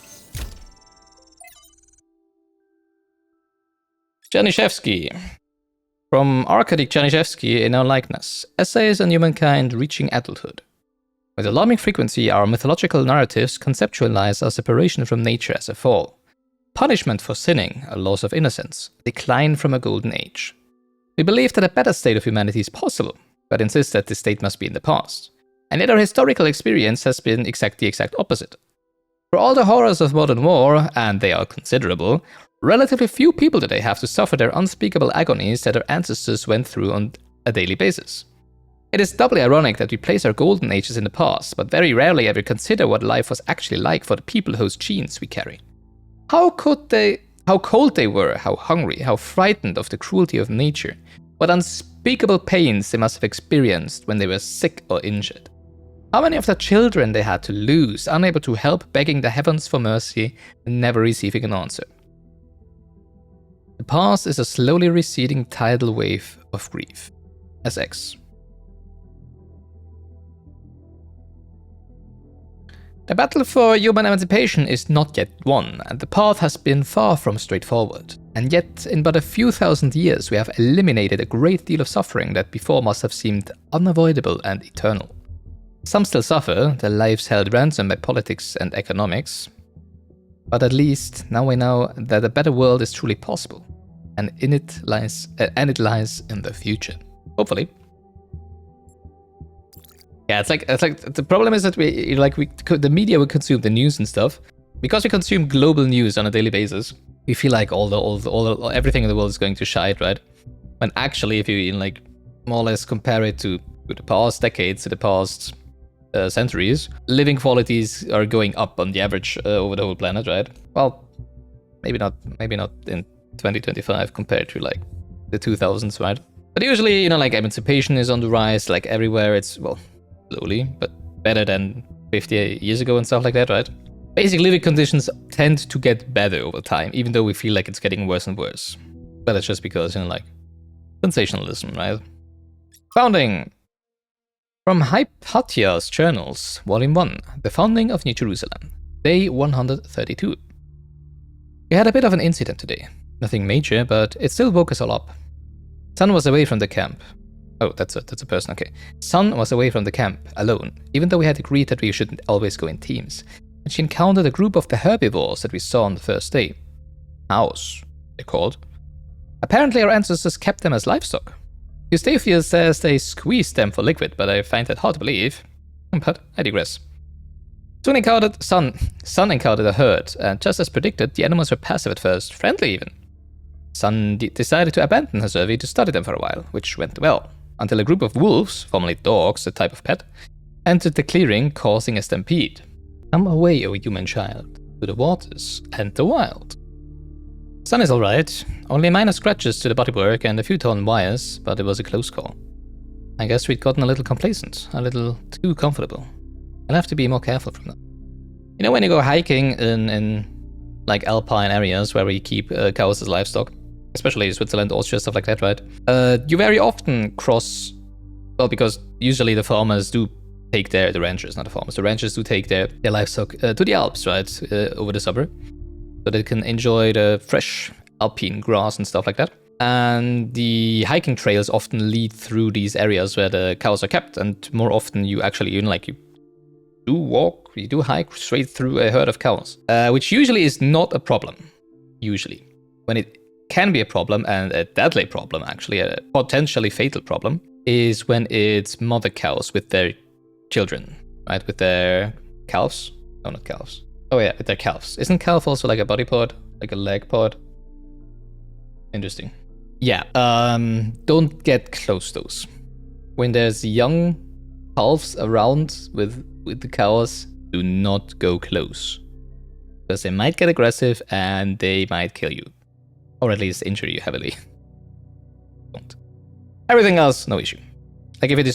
Janiszewski. From Arkady Janiszewski in our likeness. Essays on humankind reaching adulthood. With alarming frequency, our mythological narratives conceptualize our separation from nature as a fall. Punishment for sinning, a loss of innocence, decline from a golden age. We believe that a better state of humanity is possible, but insist that this state must be in the past. And yet our historical experience has been the exact opposite. For all the horrors of modern war, and they are considerable, relatively few people today have to suffer their unspeakable agonies that our ancestors went through on a daily basis. It is doubly ironic that we place our golden ages in the past, but very rarely ever consider what life was actually like for the people whose genes we carry. How cold they were, how hungry, how frightened of the cruelty of nature, what unspeakable pains they must have experienced when they were sick or injured. How many of their children they had to lose, unable to help, begging the heavens for mercy, and never receiving an answer. The past is a slowly receding tidal wave of grief. SX. The battle for human emancipation is not yet won, and the path has been far from straightforward. And yet, in but a few thousand years, we have eliminated a great deal of suffering that before must have seemed unavoidable and eternal. Some still suffer, their lives held ransom by politics and economics. But at least, now we know that a better world is truly possible. And it lies in the future. Hopefully. Yeah, it's like the problem is that the media would consume the news and stuff. Because we consume global news on a daily basis, we feel like everything in the world is going to shite, right? When actually, if you more or less compare it to the past decades, to the past centuries, living qualities are going up on the average over the whole planet, right? Well, maybe not in 2025 compared to the 2000s, right? But usually, emancipation is on the rise, everywhere. It's, well, slowly, but better than 50 years ago and stuff like that, right? Basic living conditions tend to get better over time, even though we feel like it's getting worse and worse. But that's just because, sensationalism, right? Founding. From Hypatia's Journals, Volume 1, The Founding of New Jerusalem, Day 132. We had a bit of an incident today. Nothing major, but it still woke us all up. Sun was away from the camp. Oh, that's a person, okay. Sun was away from the camp, alone, even though we had agreed that we shouldn't always go in teams. And she encountered a group of the herbivores that we saw on the first day. Cows, they're called. Apparently our ancestors kept them as livestock. Eustathius says they squeezed them for liquid, but I find that hard to believe. But I digress. Sun encountered a herd, and just as predicted, the animals were passive at first, friendly even. Sun decided to abandon her survey to study them for a while, which went well, until a group of wolves, formerly dogs, a type of pet, entered the clearing, causing a stampede. Come away, O human child, to the waters and the wild. Sun is alright, only minor scratches to the bodywork and a few torn wires, but it was a close call. I guess we'd gotten a little complacent, a little too comfortable. I'll have to be more careful from now. When you go hiking in alpine areas where we keep cows as livestock, especially Switzerland, Austria, stuff like that, right? You very often cross, well, because usually the farmers do take the ranchers, not the farmers, the ranchers do take their livestock to the Alps, right, over the summer, so they can enjoy the fresh alpine grass and stuff like that. And the hiking trails often lead through these areas where the cows are kept, and more often you actually, you do hike straight through a herd of cows, which usually is not a problem, usually. When it can be a problem, and a deadly problem actually, a potentially fatal problem, is when it's mother cows with their children, right? With their calves? No, not calves. Oh yeah, with their calves. Isn't calf also like a body part? Like a leg part? Interesting. Yeah, don't get close to those. When there's young calves around with the cows, do not go close. Because they might get aggressive and they might kill you. Or at least injure you heavily. Don't. Everything else, no issue. If it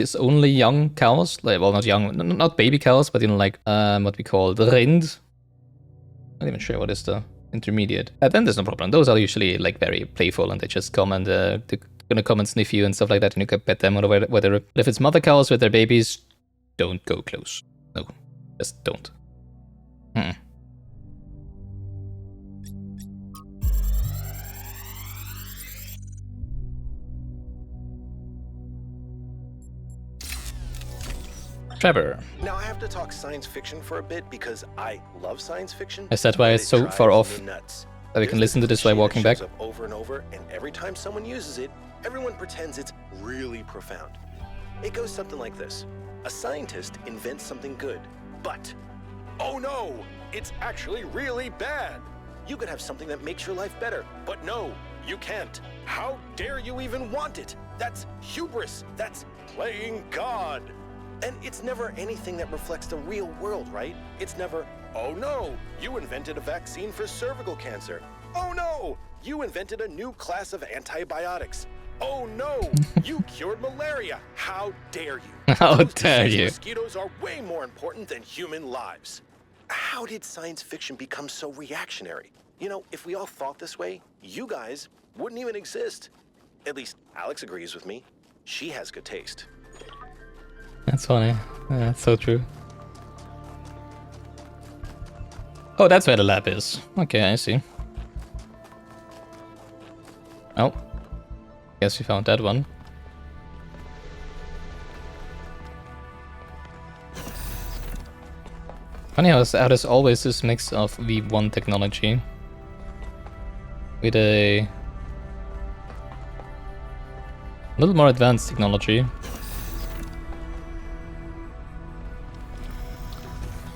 is only young cows, not young, not baby cows, but what we call the rind. Not even sure what is the intermediate. Then there's no problem. Those are usually very playful, and they just come and they're gonna come and sniff you and stuff like that, and you can pet them or whatever. But if it's mother cows with their babies, don't go close. No, just don't. Trevor. Now I have to talk science fiction for a bit because I love science fiction. Is that why it's so far off that we can listen to this while walking back? Over and over, and every time someone uses it, everyone pretends it's really profound. It goes something like this. A scientist invents something good, but oh no, it's actually really bad. You could have something that makes your life better, but no, you can't. How dare you even want it? That's hubris. That's playing God. And it's never anything that reflects the real world, right? It's never, oh no, you invented a vaccine for cervical cancer. Oh no, you invented a new class of antibiotics. Oh no, you cured malaria. How dare you? How dare you? Mosquitoes are way more important than human lives. How did science fiction become so reactionary? If we all thought this way, you guys wouldn't even exist. At least Alex agrees with me. She has good taste. That's funny. Yeah, that's so true. Oh, that's where the lab is. Okay, I see. Guess we found that one. Funny how there's always this mix of V1 technology with a little more advanced technology.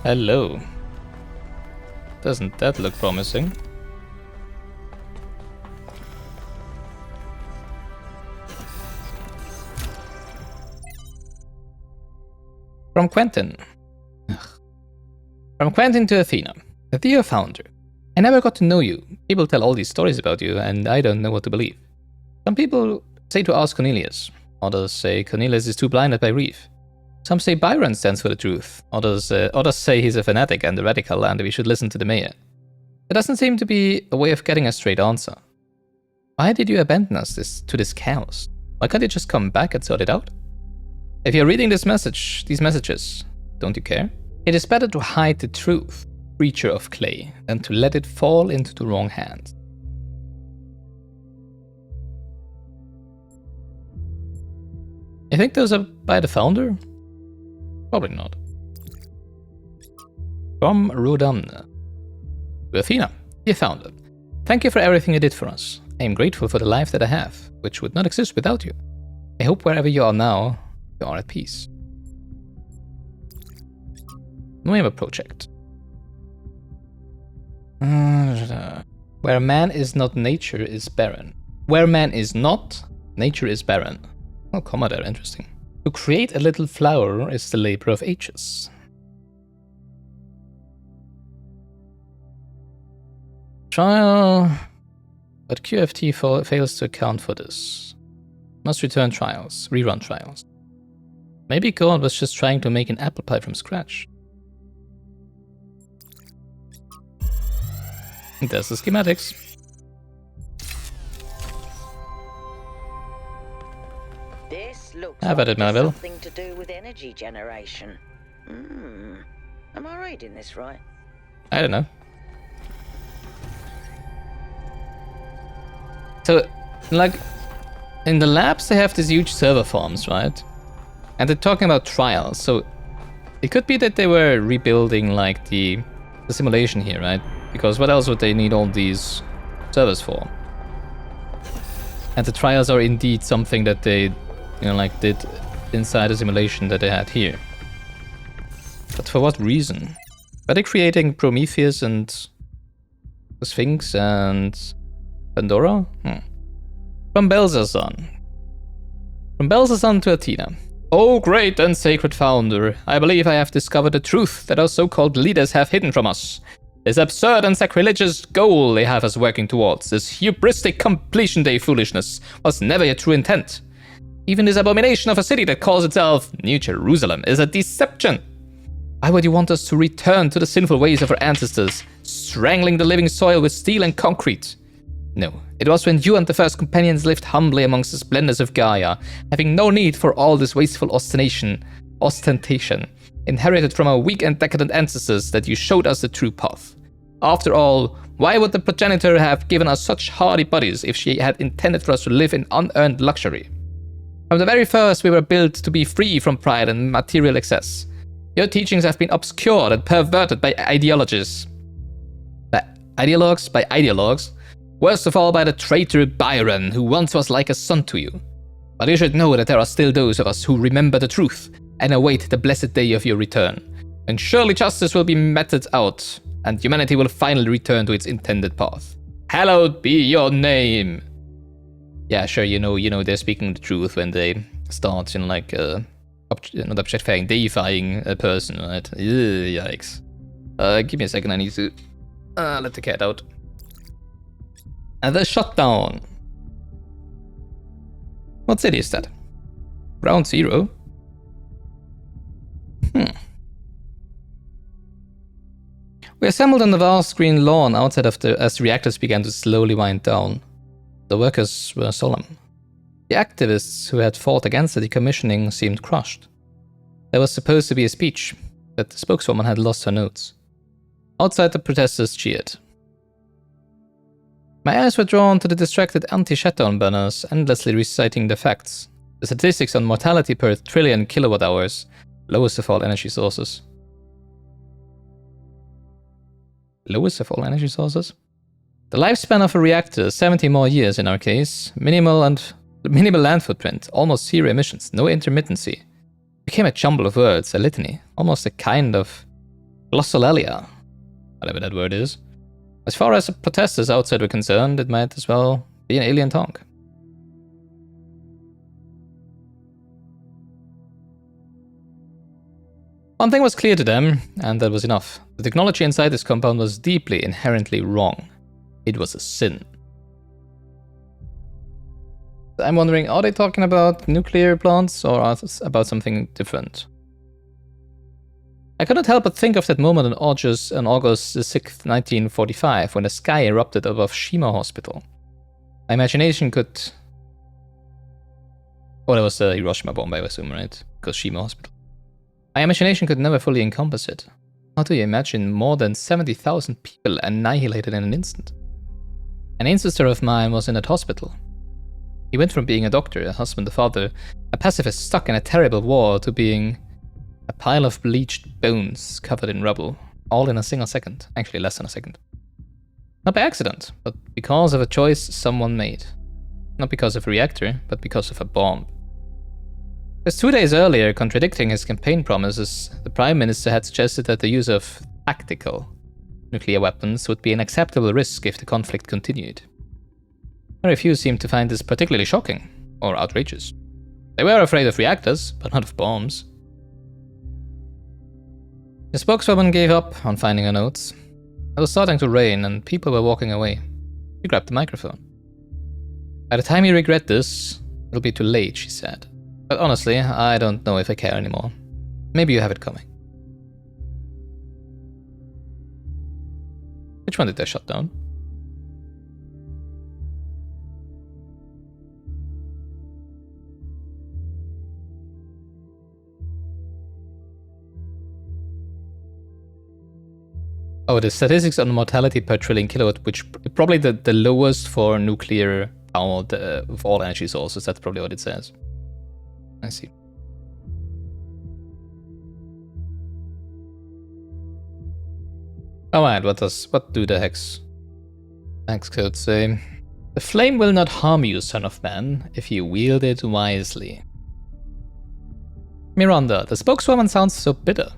Hello. Doesn't that look promising? From Quentin. From Quentin to Athena. Dear founder, I never got to know you. People tell all these stories about you, and I don't know what to believe. Some people say to ask Cornelius. Others say Cornelius is too blinded by Reef. Some say Byron stands for the truth. Others say he's a fanatic and a radical, and we should listen to the mayor. There doesn't seem to be a way of getting a straight answer. Why did you abandon us to this chaos? Why can't you just come back and sort it out? If you're reading these messages, don't you care? It is better to hide the truth, creature of clay, than to let it fall into the wrong hands. You think those are by the founder? Probably not. From Rodamna. To Athena, dear founder, thank you for everything you did for us. I am grateful for the life that I have, which would not exist without you. I hope wherever you are now, you are at peace. Nueva project. Where man is not, nature is barren. Where man is not, nature is barren. Oh, comma there, interesting. To create a little flower is the labor of ages. Trial, but QFT fails to account for this. Must return trials, rerun trials. Maybe God was just trying to make an apple pie from scratch. And there's the schematics. This looks How about like it, Marvel? something to do with energy generation. Am I reading this right? I don't know. So, like, in the labs they have these huge server farms, right? And they're talking about trials, so it could be that they were rebuilding, like, the simulation here, right? Because what else would they need all these servers for? And the trials are indeed something that they, like, did inside the simulation that they had here. But for what reason? Are they creating Prometheus and the Sphinx and Pandora? From Belzazan. From Belzazan to Athena. Oh, great and sacred founder, I believe I have discovered the truth that our so-called leaders have hidden from us. This absurd and sacrilegious goal they have us working towards, this hubristic completion day foolishness, was never a true intent. Even this abomination of a city that calls itself New Jerusalem is a deception. Why would you want us to return to the sinful ways of our ancestors, strangling the living soil with steel and concrete? No, it was when you and the first companions lived humbly amongst the splendors of Gaia, having no need for all this wasteful ostentation, inherited from our weak and decadent ancestors, that you showed us the true path. After all, why would the progenitor have given us such hardy bodies if she had intended for us to live in unearned luxury? From the very first, we were built to be free from pride and material excess. Your teachings have been obscured and perverted by ideologies. By ideologues? Worst of all by the traitor Byron, who once was like a son to you. But you should know that there are still those of us who remember the truth and await the blessed day of your return. And surely justice will be meted out, and humanity will finally return to its intended path. Hallowed be your name! Yeah, sure, you know they're speaking the truth when they start, not objectifying, deifying a person, right? Ew, yikes. Give me a second, I need to let the cat out. And the shutdown. What city is that? Ground Zero? We assembled on the vast green lawn outside as the reactors began to slowly wind down. The workers were solemn. The activists who had fought against the decommissioning seemed crushed. There was supposed to be a speech, but the spokeswoman had lost her notes. Outside, the protesters cheered. My eyes were drawn to the distracted anti-shutdown banners, endlessly reciting the facts. The statistics on mortality per trillion kilowatt hours, lowest of all energy sources. Lowest of all energy sources? The lifespan of a reactor, 70 more years in our case, minimal land footprint, almost zero emissions, no intermittency. Became a jumble of words, a litany, almost a kind of glossolalia, whatever that word is. As far as the protesters outside were concerned, it might as well be an alien tongue. One thing was clear to them, and that was enough. The technology inside this compound was deeply, inherently wrong. It was a sin. I'm wondering, are they talking about nuclear plants or about something different? I could not help but think of that moment on August 6, 1945, when the sky erupted above Shima Hospital. My imagination could... Oh, that was the Hiroshima bomb, I assume, right? Because Shima Hospital. My imagination could never fully encompass it. How do you imagine more than 70,000 people annihilated in an instant? An ancestor of mine was in that hospital. He went from being a doctor, a husband, a father, a pacifist stuck in a terrible war, to being a pile of bleached bones covered in rubble, all in a single second, actually less than a second. Not by accident, but because of a choice someone made. Not because of a reactor, but because of a bomb. Just 2 days earlier, contradicting his campaign promises, the Prime Minister had suggested that the use of tactical nuclear weapons would be an acceptable risk if the conflict continued. Very few seemed to find this particularly shocking or outrageous. They were afraid of reactors, but not of bombs. The spokeswoman gave up on finding her notes. It was starting to rain and people were walking away. She grabbed the microphone. By the time you regret this, it'll be too late, she said. But honestly, I don't know if I care anymore. Maybe you have it coming. Which one did they shut down? Oh, the statistics on mortality per trillion kilowatt, which probably the lowest for nuclear power of all energy sources. That's probably what it says. I see. Alright, what do the hex codes say? The flame will not harm you, son of man, if you wield it wisely. Miranda, the spokeswoman sounds so bitter.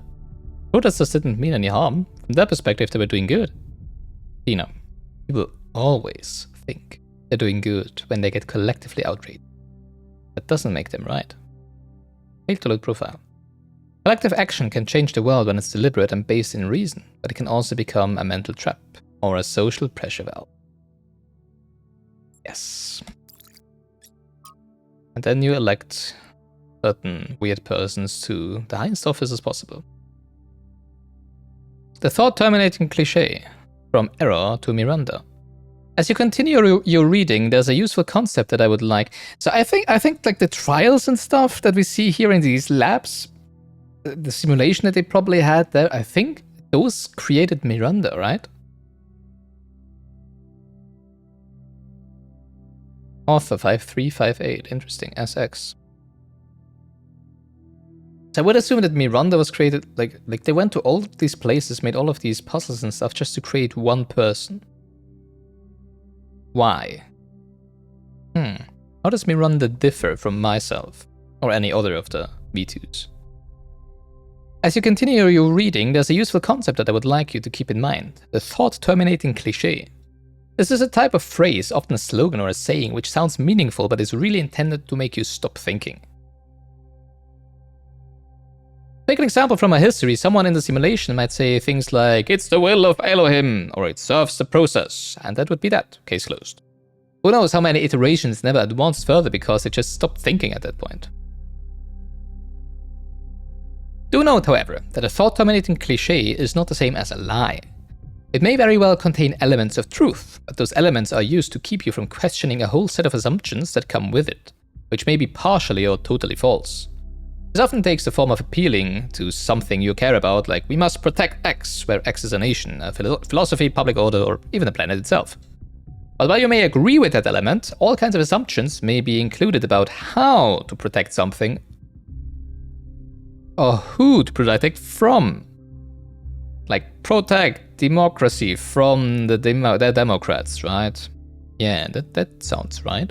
Protesters didn't mean any harm. From their perspective, they were doing good. Tina, people always think they're doing good when they get collectively outraged. That doesn't make them right. Fail to load profile. Collective action can change the world when it's deliberate and based in reason, but it can also become a mental trap or a social pressure valve. Yes. And then you elect certain weird persons to the highest office as possible. The thought-terminating cliché, from error to Miranda. As you continue your reading, there's a useful concept that I would like. So I think like the trials and stuff that we see here in these labs, the simulation that they probably had there, I think those created Miranda, right? Author 5358, interesting, SX. So I would assume that Miranda was created, like they went to all these places, made all of these puzzles and stuff just to create one person. Why? How does Miranda differ from myself, or any other of the V2s? As you continue your reading, there's a useful concept that I would like you to keep in mind. The thought-terminating cliché. This is a type of phrase, often a slogan or a saying, which sounds meaningful but is really intended to make you stop thinking. Take an example from our history. Someone in the simulation might say things like, "It's the will of Elohim," or "It serves the process," and that would be that. Case closed. Who knows how many iterations never advanced further because they just stopped thinking at that point. Do note, however, that a thought-terminating cliché is not the same as a lie. It may very well contain elements of truth, but those elements are used to keep you from questioning a whole set of assumptions that come with it, which may be partially or totally false. This often takes the form of appealing to something you care about, like "we must protect X," where X is a nation, a philosophy, public order, or even the planet itself. But while you may agree with that element, all kinds of assumptions may be included about how to protect something or who to protect from. Like, protect democracy from the Democrats, right? Yeah, that sounds right.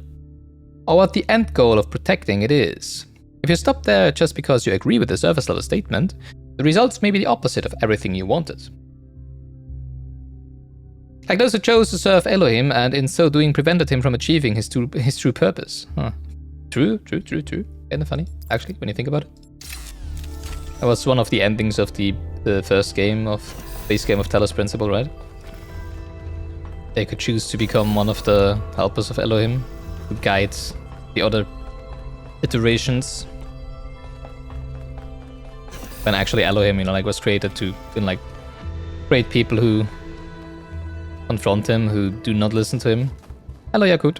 Or what the end goal of protecting it is. If you stop there just because you agree with the surface level statement, the results may be the opposite of everything you wanted. Like those who chose to serve Elohim and in so doing prevented him from achieving his true purpose. Huh. True. Kinda funny, actually, when you think about it. That was one of the endings of the first game of base game of Talos Principle, right? They could choose to become one of the helpers of Elohim, who guides the other iterations. When actually Elohim, was created to create people who confront him, who do not listen to him. Hello, Yakut.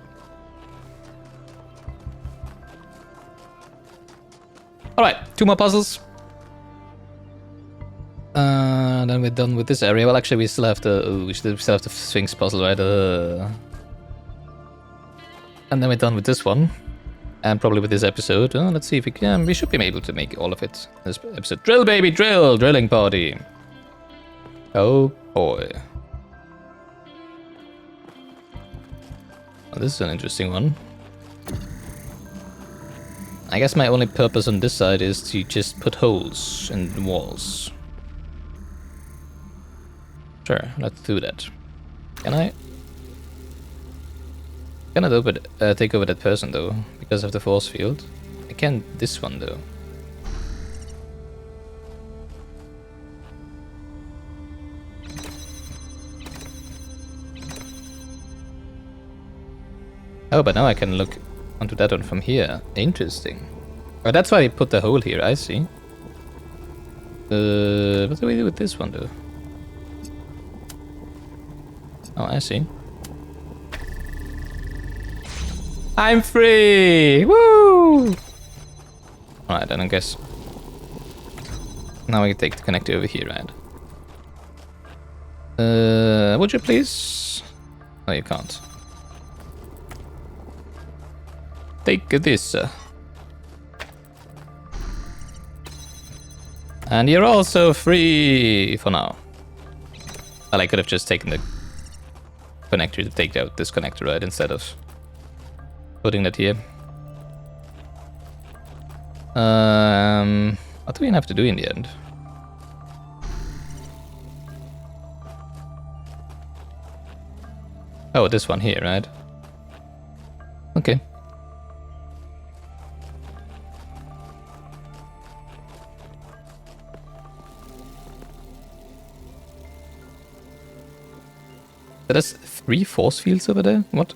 Alright, 2 more puzzles. Then we're done with this area. Well, actually, we still have the Sphinx puzzle, right? And then we're done with this one, and probably with this episode. Let's see if we can. We should be able to make all of it in this episode. Drill, baby, drill! Drilling party. Oh boy. Oh, this is an interesting one. I guess my only purpose on this side is to just put holes in the walls. Sure, let's do that. Can I? Cannot take over that person though, because of the force field. I can this one though. Oh, but now I can look onto that one from here. Interesting. Oh, that's why I put the hole here, I see. What do we do with this one though? Oh, I see. I'm free! Woo! Alright, then I guess. Now we can take the connector over here, right? Would you please? No, you can't. Take this. And you're also free for now. Well, I could have just taken the connector to take out this connector, right? Instead of putting that here. What do we have to do in the end? Oh, this one here, right? Okay. There's 3 force fields over there? What?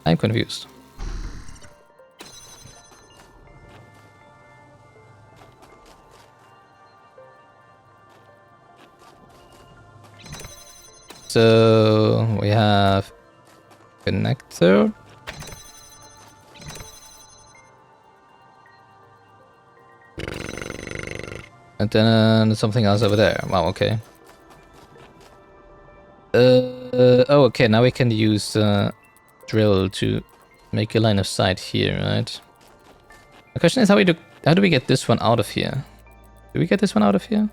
I'm confused. So we have connector. And then something else over there. Wow, okay. Oh, okay, now we can use drill to make a line of sight here, right? The question is how do we get this one out of here? Do we get this one out of here?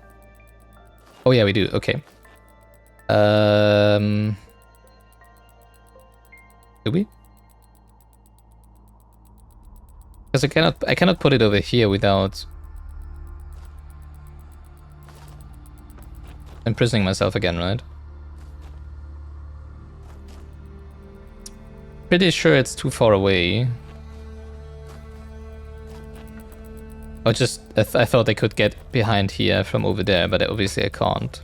Oh yeah, we do. Okay. Do we? Because I cannot put it over here without imprisoning myself again, right? Pretty sure it's too far away. Or just, I thought I could get behind here from over there, but obviously I can't.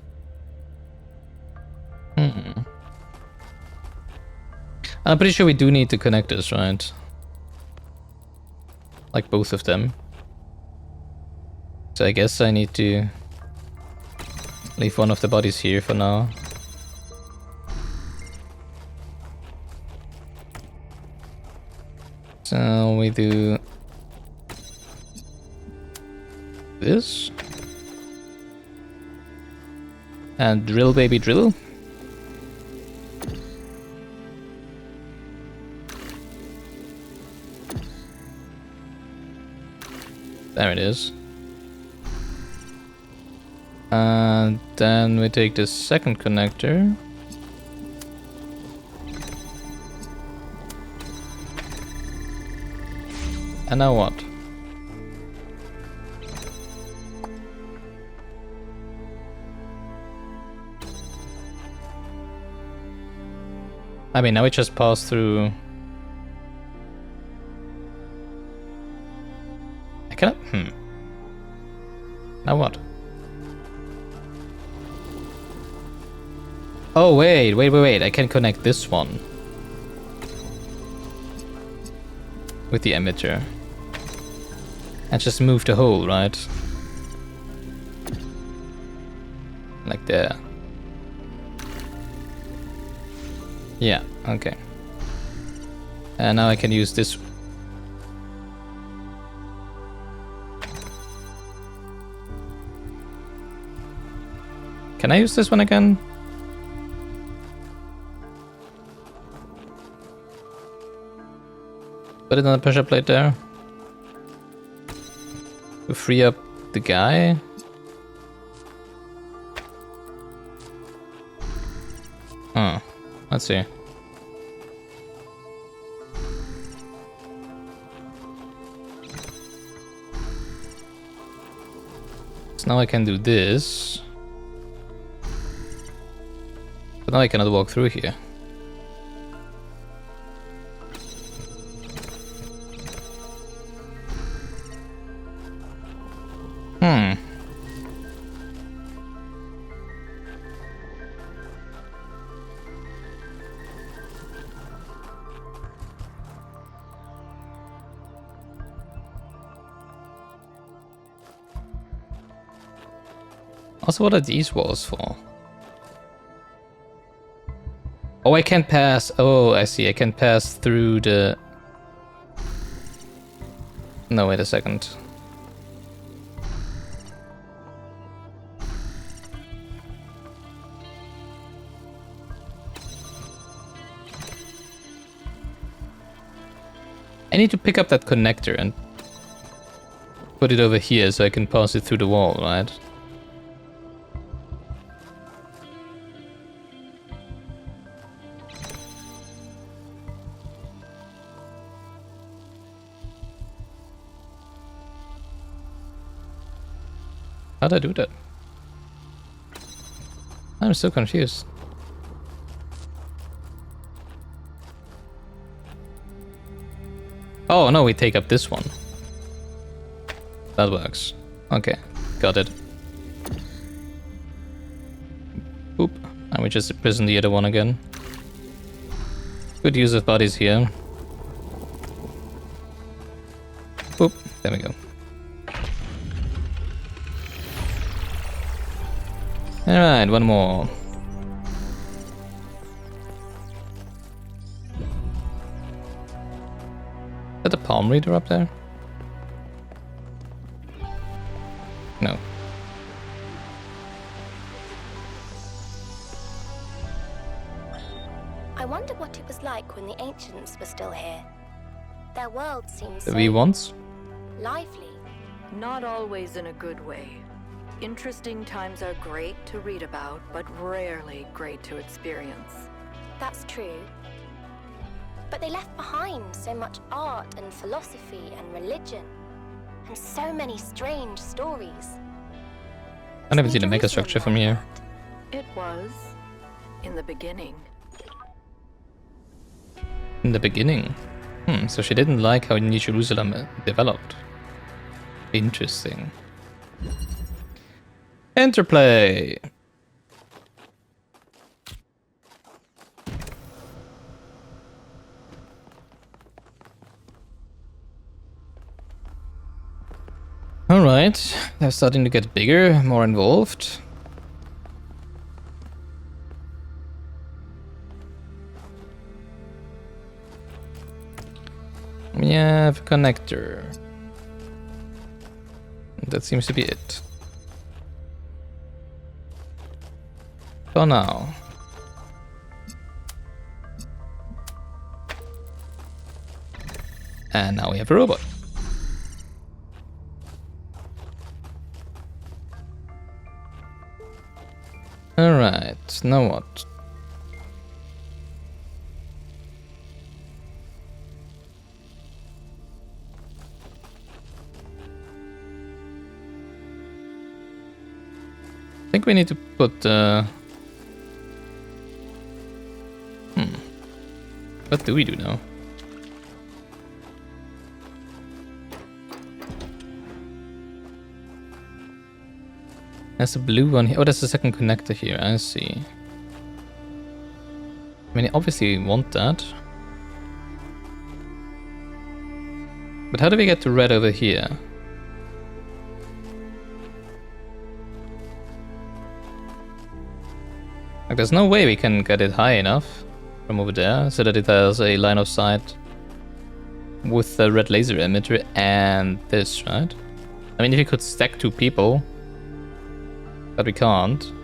I'm pretty sure we do need the connectors, right? Like both of them. So I guess I need to leave one of the bodies here for now. So we do this. And drill, baby, drill. There it is. And then we take the second connector. And now what? I mean, now we just pass through. I cannot. Now what? Oh, wait. I can connect this one with the emitter. And just move the hole, right? Like there. Yeah, okay. And now I can use this. Can I use this one again? Put it on the pressure plate there. To free up the guy. Huh. Let's see. So now I can do this. But now I cannot walk through here. Also, what are these walls for? Oh, I can pass. Oh, I see. I can pass through the... No, wait a second. I need to pick up that connector and put it over here so I can pass it through the wall, right? How'd I do that? I'm so confused. Oh no, we take up this one. That works. Okay, got it. Oop, and we just imprison the other one again. Good use of bodies here. Oop, there we go. Alright, one more. Is that a palm reader up there? No. I wonder what it was like when the ancients were still here. Their world seems The so V1s? lively. Not always in a good way. Interesting times are great to read about, but rarely great to experience. That's true. But they left behind so much art and philosophy and religion, and so many strange stories. I never seen a megastructure from here. It was in the beginning. In the beginning? So she didn't like how New Jerusalem developed. Interesting. Interplay! Alright, they're starting to get bigger, more involved. We have a connector. That seems to be it. For now. And now we have a robot. Alright, now what? I think we need to put What do we do now? There's a blue one here. Oh, there's a second connector here. I see. I mean, obviously we want that. But how do we get to red over here? Like, there's no way we can get it high enough from over there so that it has a line of sight with the red laser emitter and this, right? I mean, if you could stack two people, but we can't. Can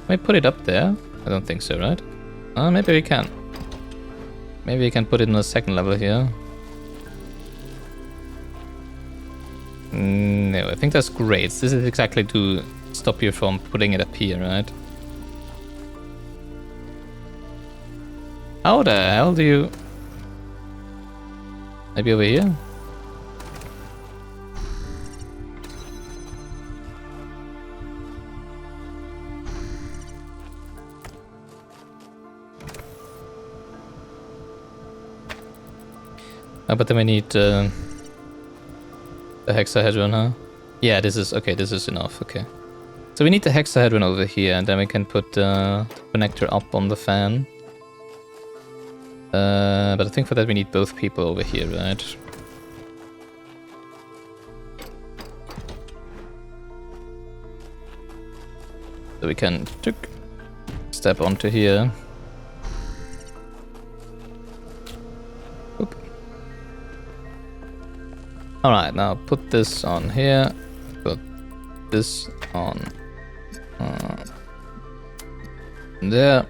we put it up there? I don't think so, right? Maybe we can. Maybe we can put it on the second level here. No, I think that's great. This is exactly to stop you from putting it up here, right? How the hell do you... Maybe over here? Oh, but then we need the hexahedron, huh? Yeah, this is... Okay, this is enough, okay. So we need the hexahedron over here, and then we can put the connector up on the fan. But I think for that we need both people over here, right? So we can step onto here. Oop. Alright, now put this on here. Put this on there.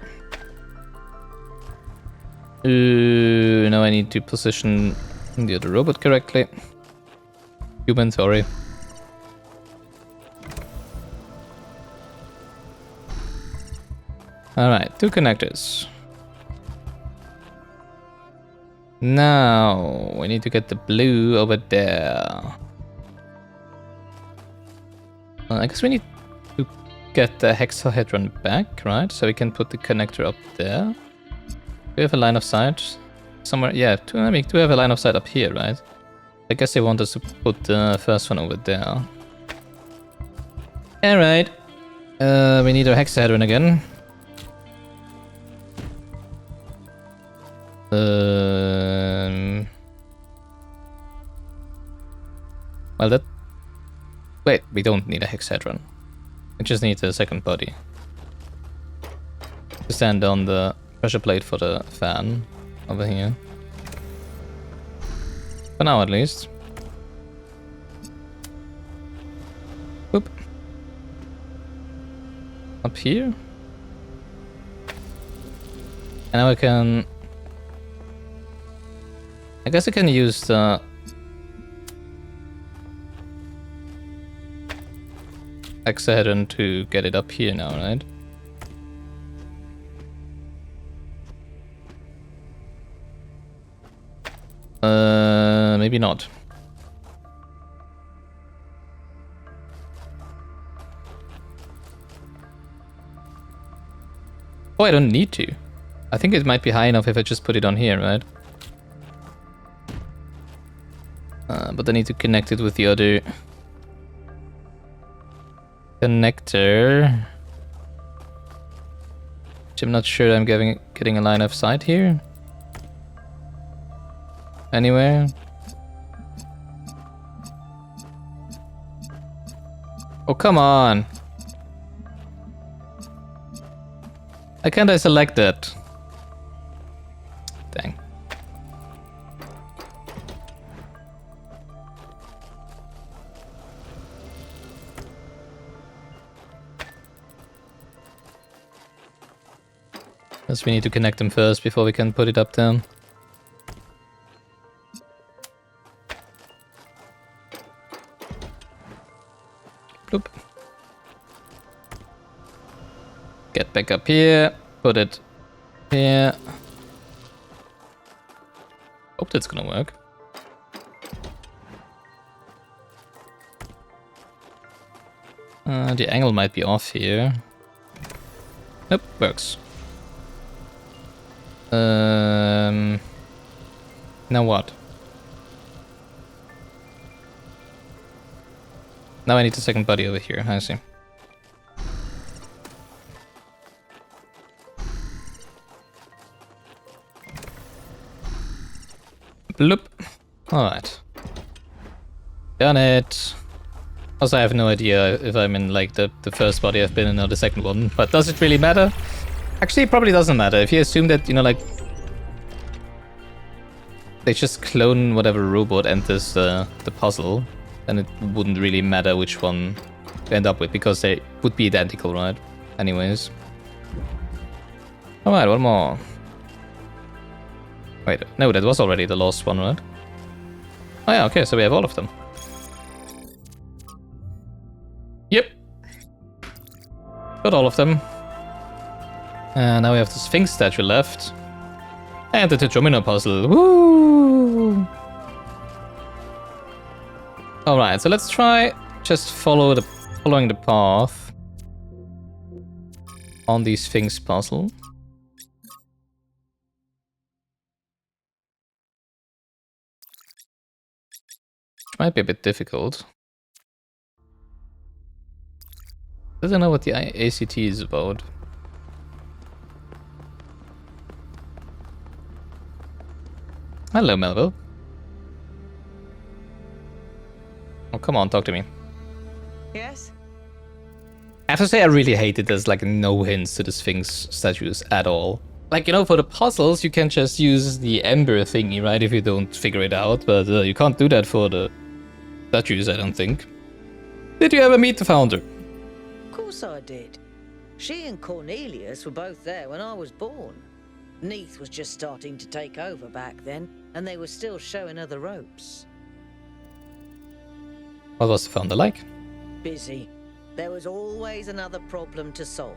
Now I need to position the other robot correctly. Human, sorry. Alright, two connectors. Now we need to get the blue over there. I guess we need to get the hexahedron back, right? So we can put the connector up there. Do we have a line of sight somewhere? Yeah, I mean, do we have a line of sight up here, right? I guess they want us to put the first one over there. Alright. We need our hexahedron again. Well, that... Wait, we don't need a hexahedron. We just need a second body. To stand on the pressure plate for the fan over here. For now, at least. Oop. Up here. And now I can... I guess I can use the... hexahedron to get it up here now, right? Maybe not. Oh, I don't need to. I think it might be high enough if I just put it on here, right? But I need to connect it with the other connector. Which I'm not sure I'm getting a line of sight here. Anywhere. Oh, come on. Why can't I select that? Dang. Because we need to connect them first before we can put it up there. Bloop. Get back up here, put it here. Hope that's gonna work. The angle might be off here. Nope, works. Now what? Now I need the second body over here, I see. Bloop. Alright. Done it. Also, I have no idea if I'm in like the first body I've been in or the second one, but does it really matter? Actually, it probably doesn't matter. If you assume that, you know, like, they just clone whatever robot enters the puzzle, then it wouldn't really matter which one you end up with, because they would be identical, right? Anyways. Alright, one more. Wait, no, that was already the last one, right? Oh yeah, okay, so we have all of them. Yep. Got all of them. And now we have the Sphinx statue left. And the Tetromino puzzle. Woo! Alright, so let's try just following the path on the Sphinx puzzle. Might be a bit difficult. Doesn't know what the ACT is about. Hello, Melville. Oh, come on, talk to me. Yes? I have to say, I really hate it. There's like no hints to the Sphinx statues at all. Like, you know, for the puzzles, you can just use the ember thingy, right, if you don't figure it out, but you can't do that for the statues, I don't think. Did you ever meet the founder? Of course I did. She and Cornelius were both there when I was born. Neath was just starting to take over back then, and they were still showing her the ropes. What was the founder like? Busy. There was always another problem to solve.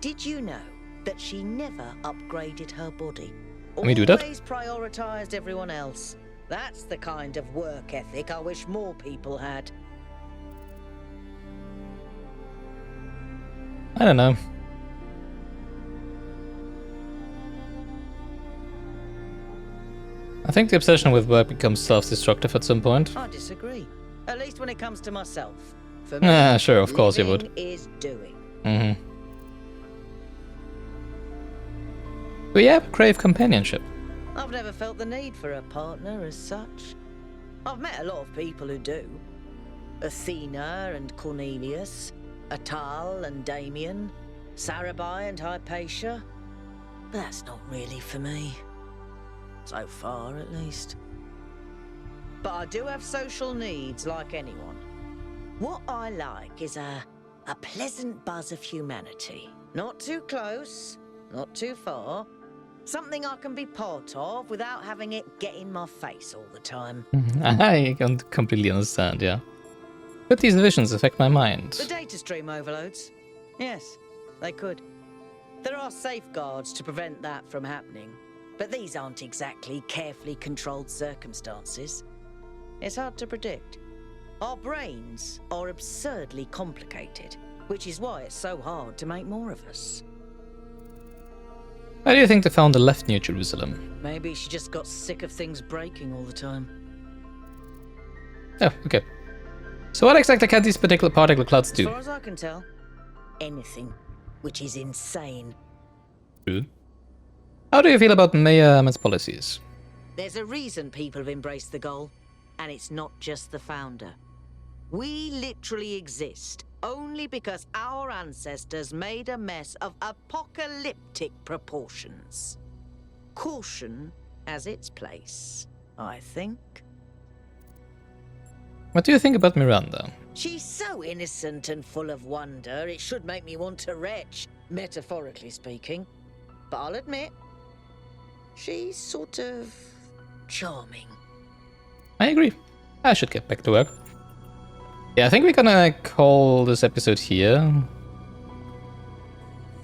Did you know that she never upgraded her body? Can we do that? Always prioritized everyone else. That's the kind of work ethic I wish more people had. I don't know. I think the obsession with work becomes self-destructive at some point. I disagree. At least when it comes to myself. For me, Sure, of course you would. living is doing. Mm-hmm. But yeah, crave companionship. I've never felt the need for a partner as such. I've met a lot of people who do. Athena and Cornelius, Atal and Damien, Sarabai and Hypatia. But that's not really for me. So far, at least. But I do have social needs like anyone. What I like is a pleasant buzz of humanity. Not too close, not too far. Something I can be part of without having it get in my face all the time. I can completely understand, yeah. But these visions affect my mind. The data stream overloads. Yes, they could. There are safeguards to prevent that from happening. But these aren't exactly carefully controlled circumstances. It's hard to predict. Our brains are absurdly complicated, which is why it's so hard to make more of us. Why do you think the founder left New Jerusalem? Maybe she just got sick of things breaking all the time. Oh, okay. So what exactly can these particular particle clouds As do? far as I can tell, anything, which is insane. True. How do you feel about Mayor Ahmed's policies? There's a reason people have embraced the goal, and it's not just the founder. We literally exist only because our ancestors made a mess of apocalyptic proportions. Caution has its place, I think. What do you think about Miranda? She's so innocent and full of wonder, it should make me want to retch, metaphorically speaking. but I'll admit, she's sort of charming. I agree. I should get back to work. Yeah, I think we're gonna call this episode here.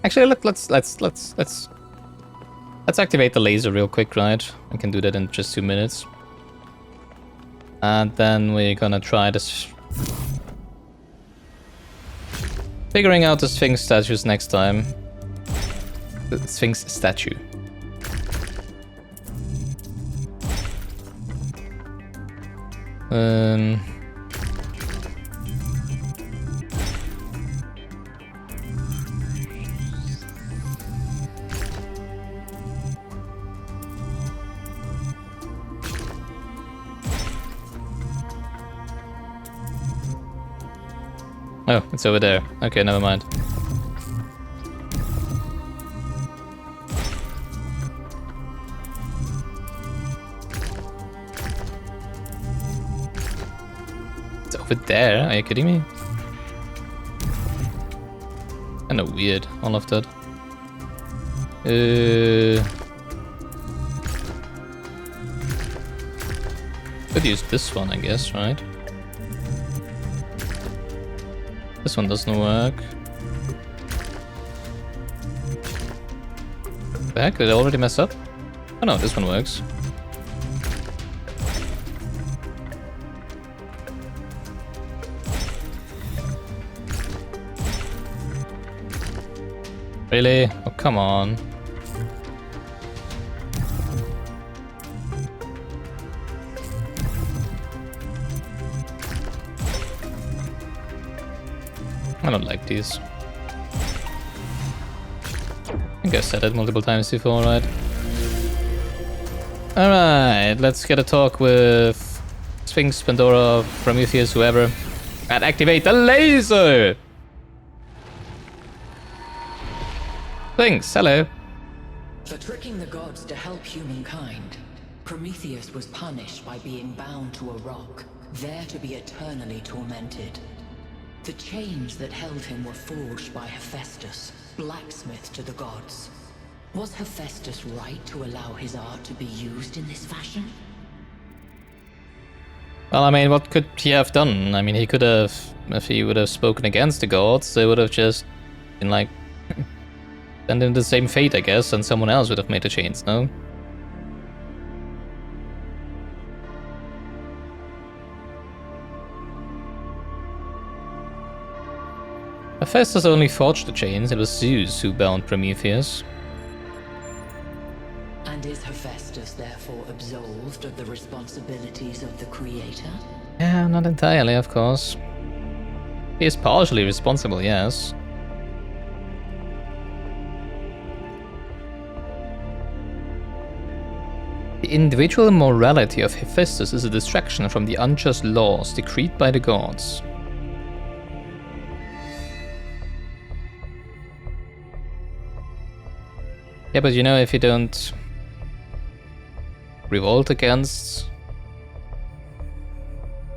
Actually, let's activate the laser real quick, right? I can do that in just 2 minutes. And then we're gonna try this. Figuring out the Sphinx statues next time. The Sphinx statue. Oh, it's over there. Okay, never mind. It's over there? Are you kidding me? Kinda weird, all of that. Could use this one, I guess, right? This one doesn't work. The heck, did I already mess up? Oh no, this one works. Really? Oh, come on. I don't like these. I think I said it multiple times before, right? Alright, let's get a talk with Sphinx, Pandora, Prometheus, whoever. And activate the laser! Sphinx, hello. For tricking the gods to help humankind, Prometheus was punished by being bound to a rock, there to be eternally tormented. The chains that held him were forged by Hephaestus, blacksmith to the gods. Was Hephaestus right to allow his art to be used in this fashion? Well, I mean, what could he have done? I mean, he could have, if he would have spoken against the gods, they would have just been like, sent him the same fate, I guess, and someone else would have made the chains, no? Hephaestus only forged the chains, it was Zeus who bound Prometheus. And is Hephaestus therefore absolved of the responsibilities of the creator? Yeah, not entirely, of course. He is partially responsible, yes. The individual morality of Hephaestus is a distraction from the unjust laws decreed by the gods. Yeah, but you know, if you don't revolt against,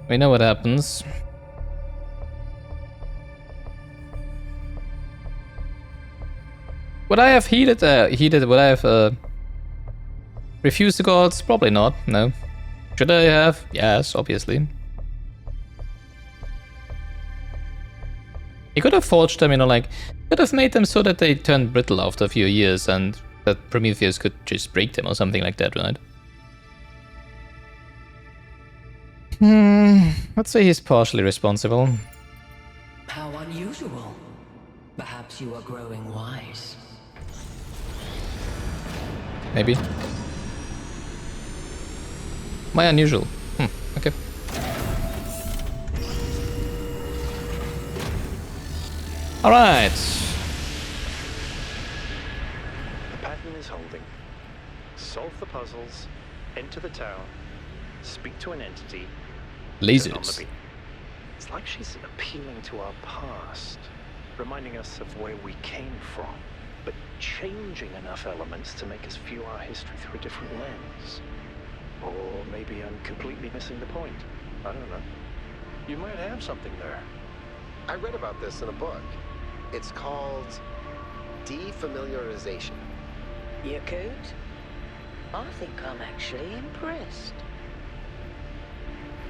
we know what happens. Would I have would I have refused the gods? Probably not, no. Should I have? Yes, obviously. He could have forged them, you know, like, could have made them so that they turned brittle after a few years and that Prometheus could just break them or something like that, right? Let's say he's partially responsible. How unusual. Perhaps you are growing wise. Maybe. Why unusual? Okay. Alright. The pattern is holding. Solve the puzzles, enter the town, speak to an entity. turn on the Lasers. beam. It's like she's appealing to our past, reminding us of where we came from, but changing enough elements to make us view our history through a different lens. Or maybe I'm completely missing the point. I don't know. You might have something there. I read about this in a book. It's called defamiliarization. Yakut? I think I'm actually impressed.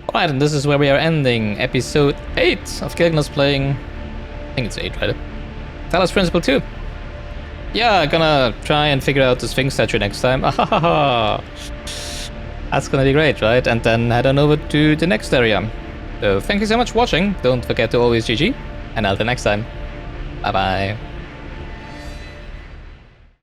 Alright, and this is where we are ending episode 8 of Gilgnos playing... I think it's 8, right? Talos Principle 2. Yeah, gonna try and figure out the Sphinx statue next time. That's gonna be great, right? And then head on over to the next area. So thank you so much for watching. Don't forget to always GG, and until next time. Bye bye.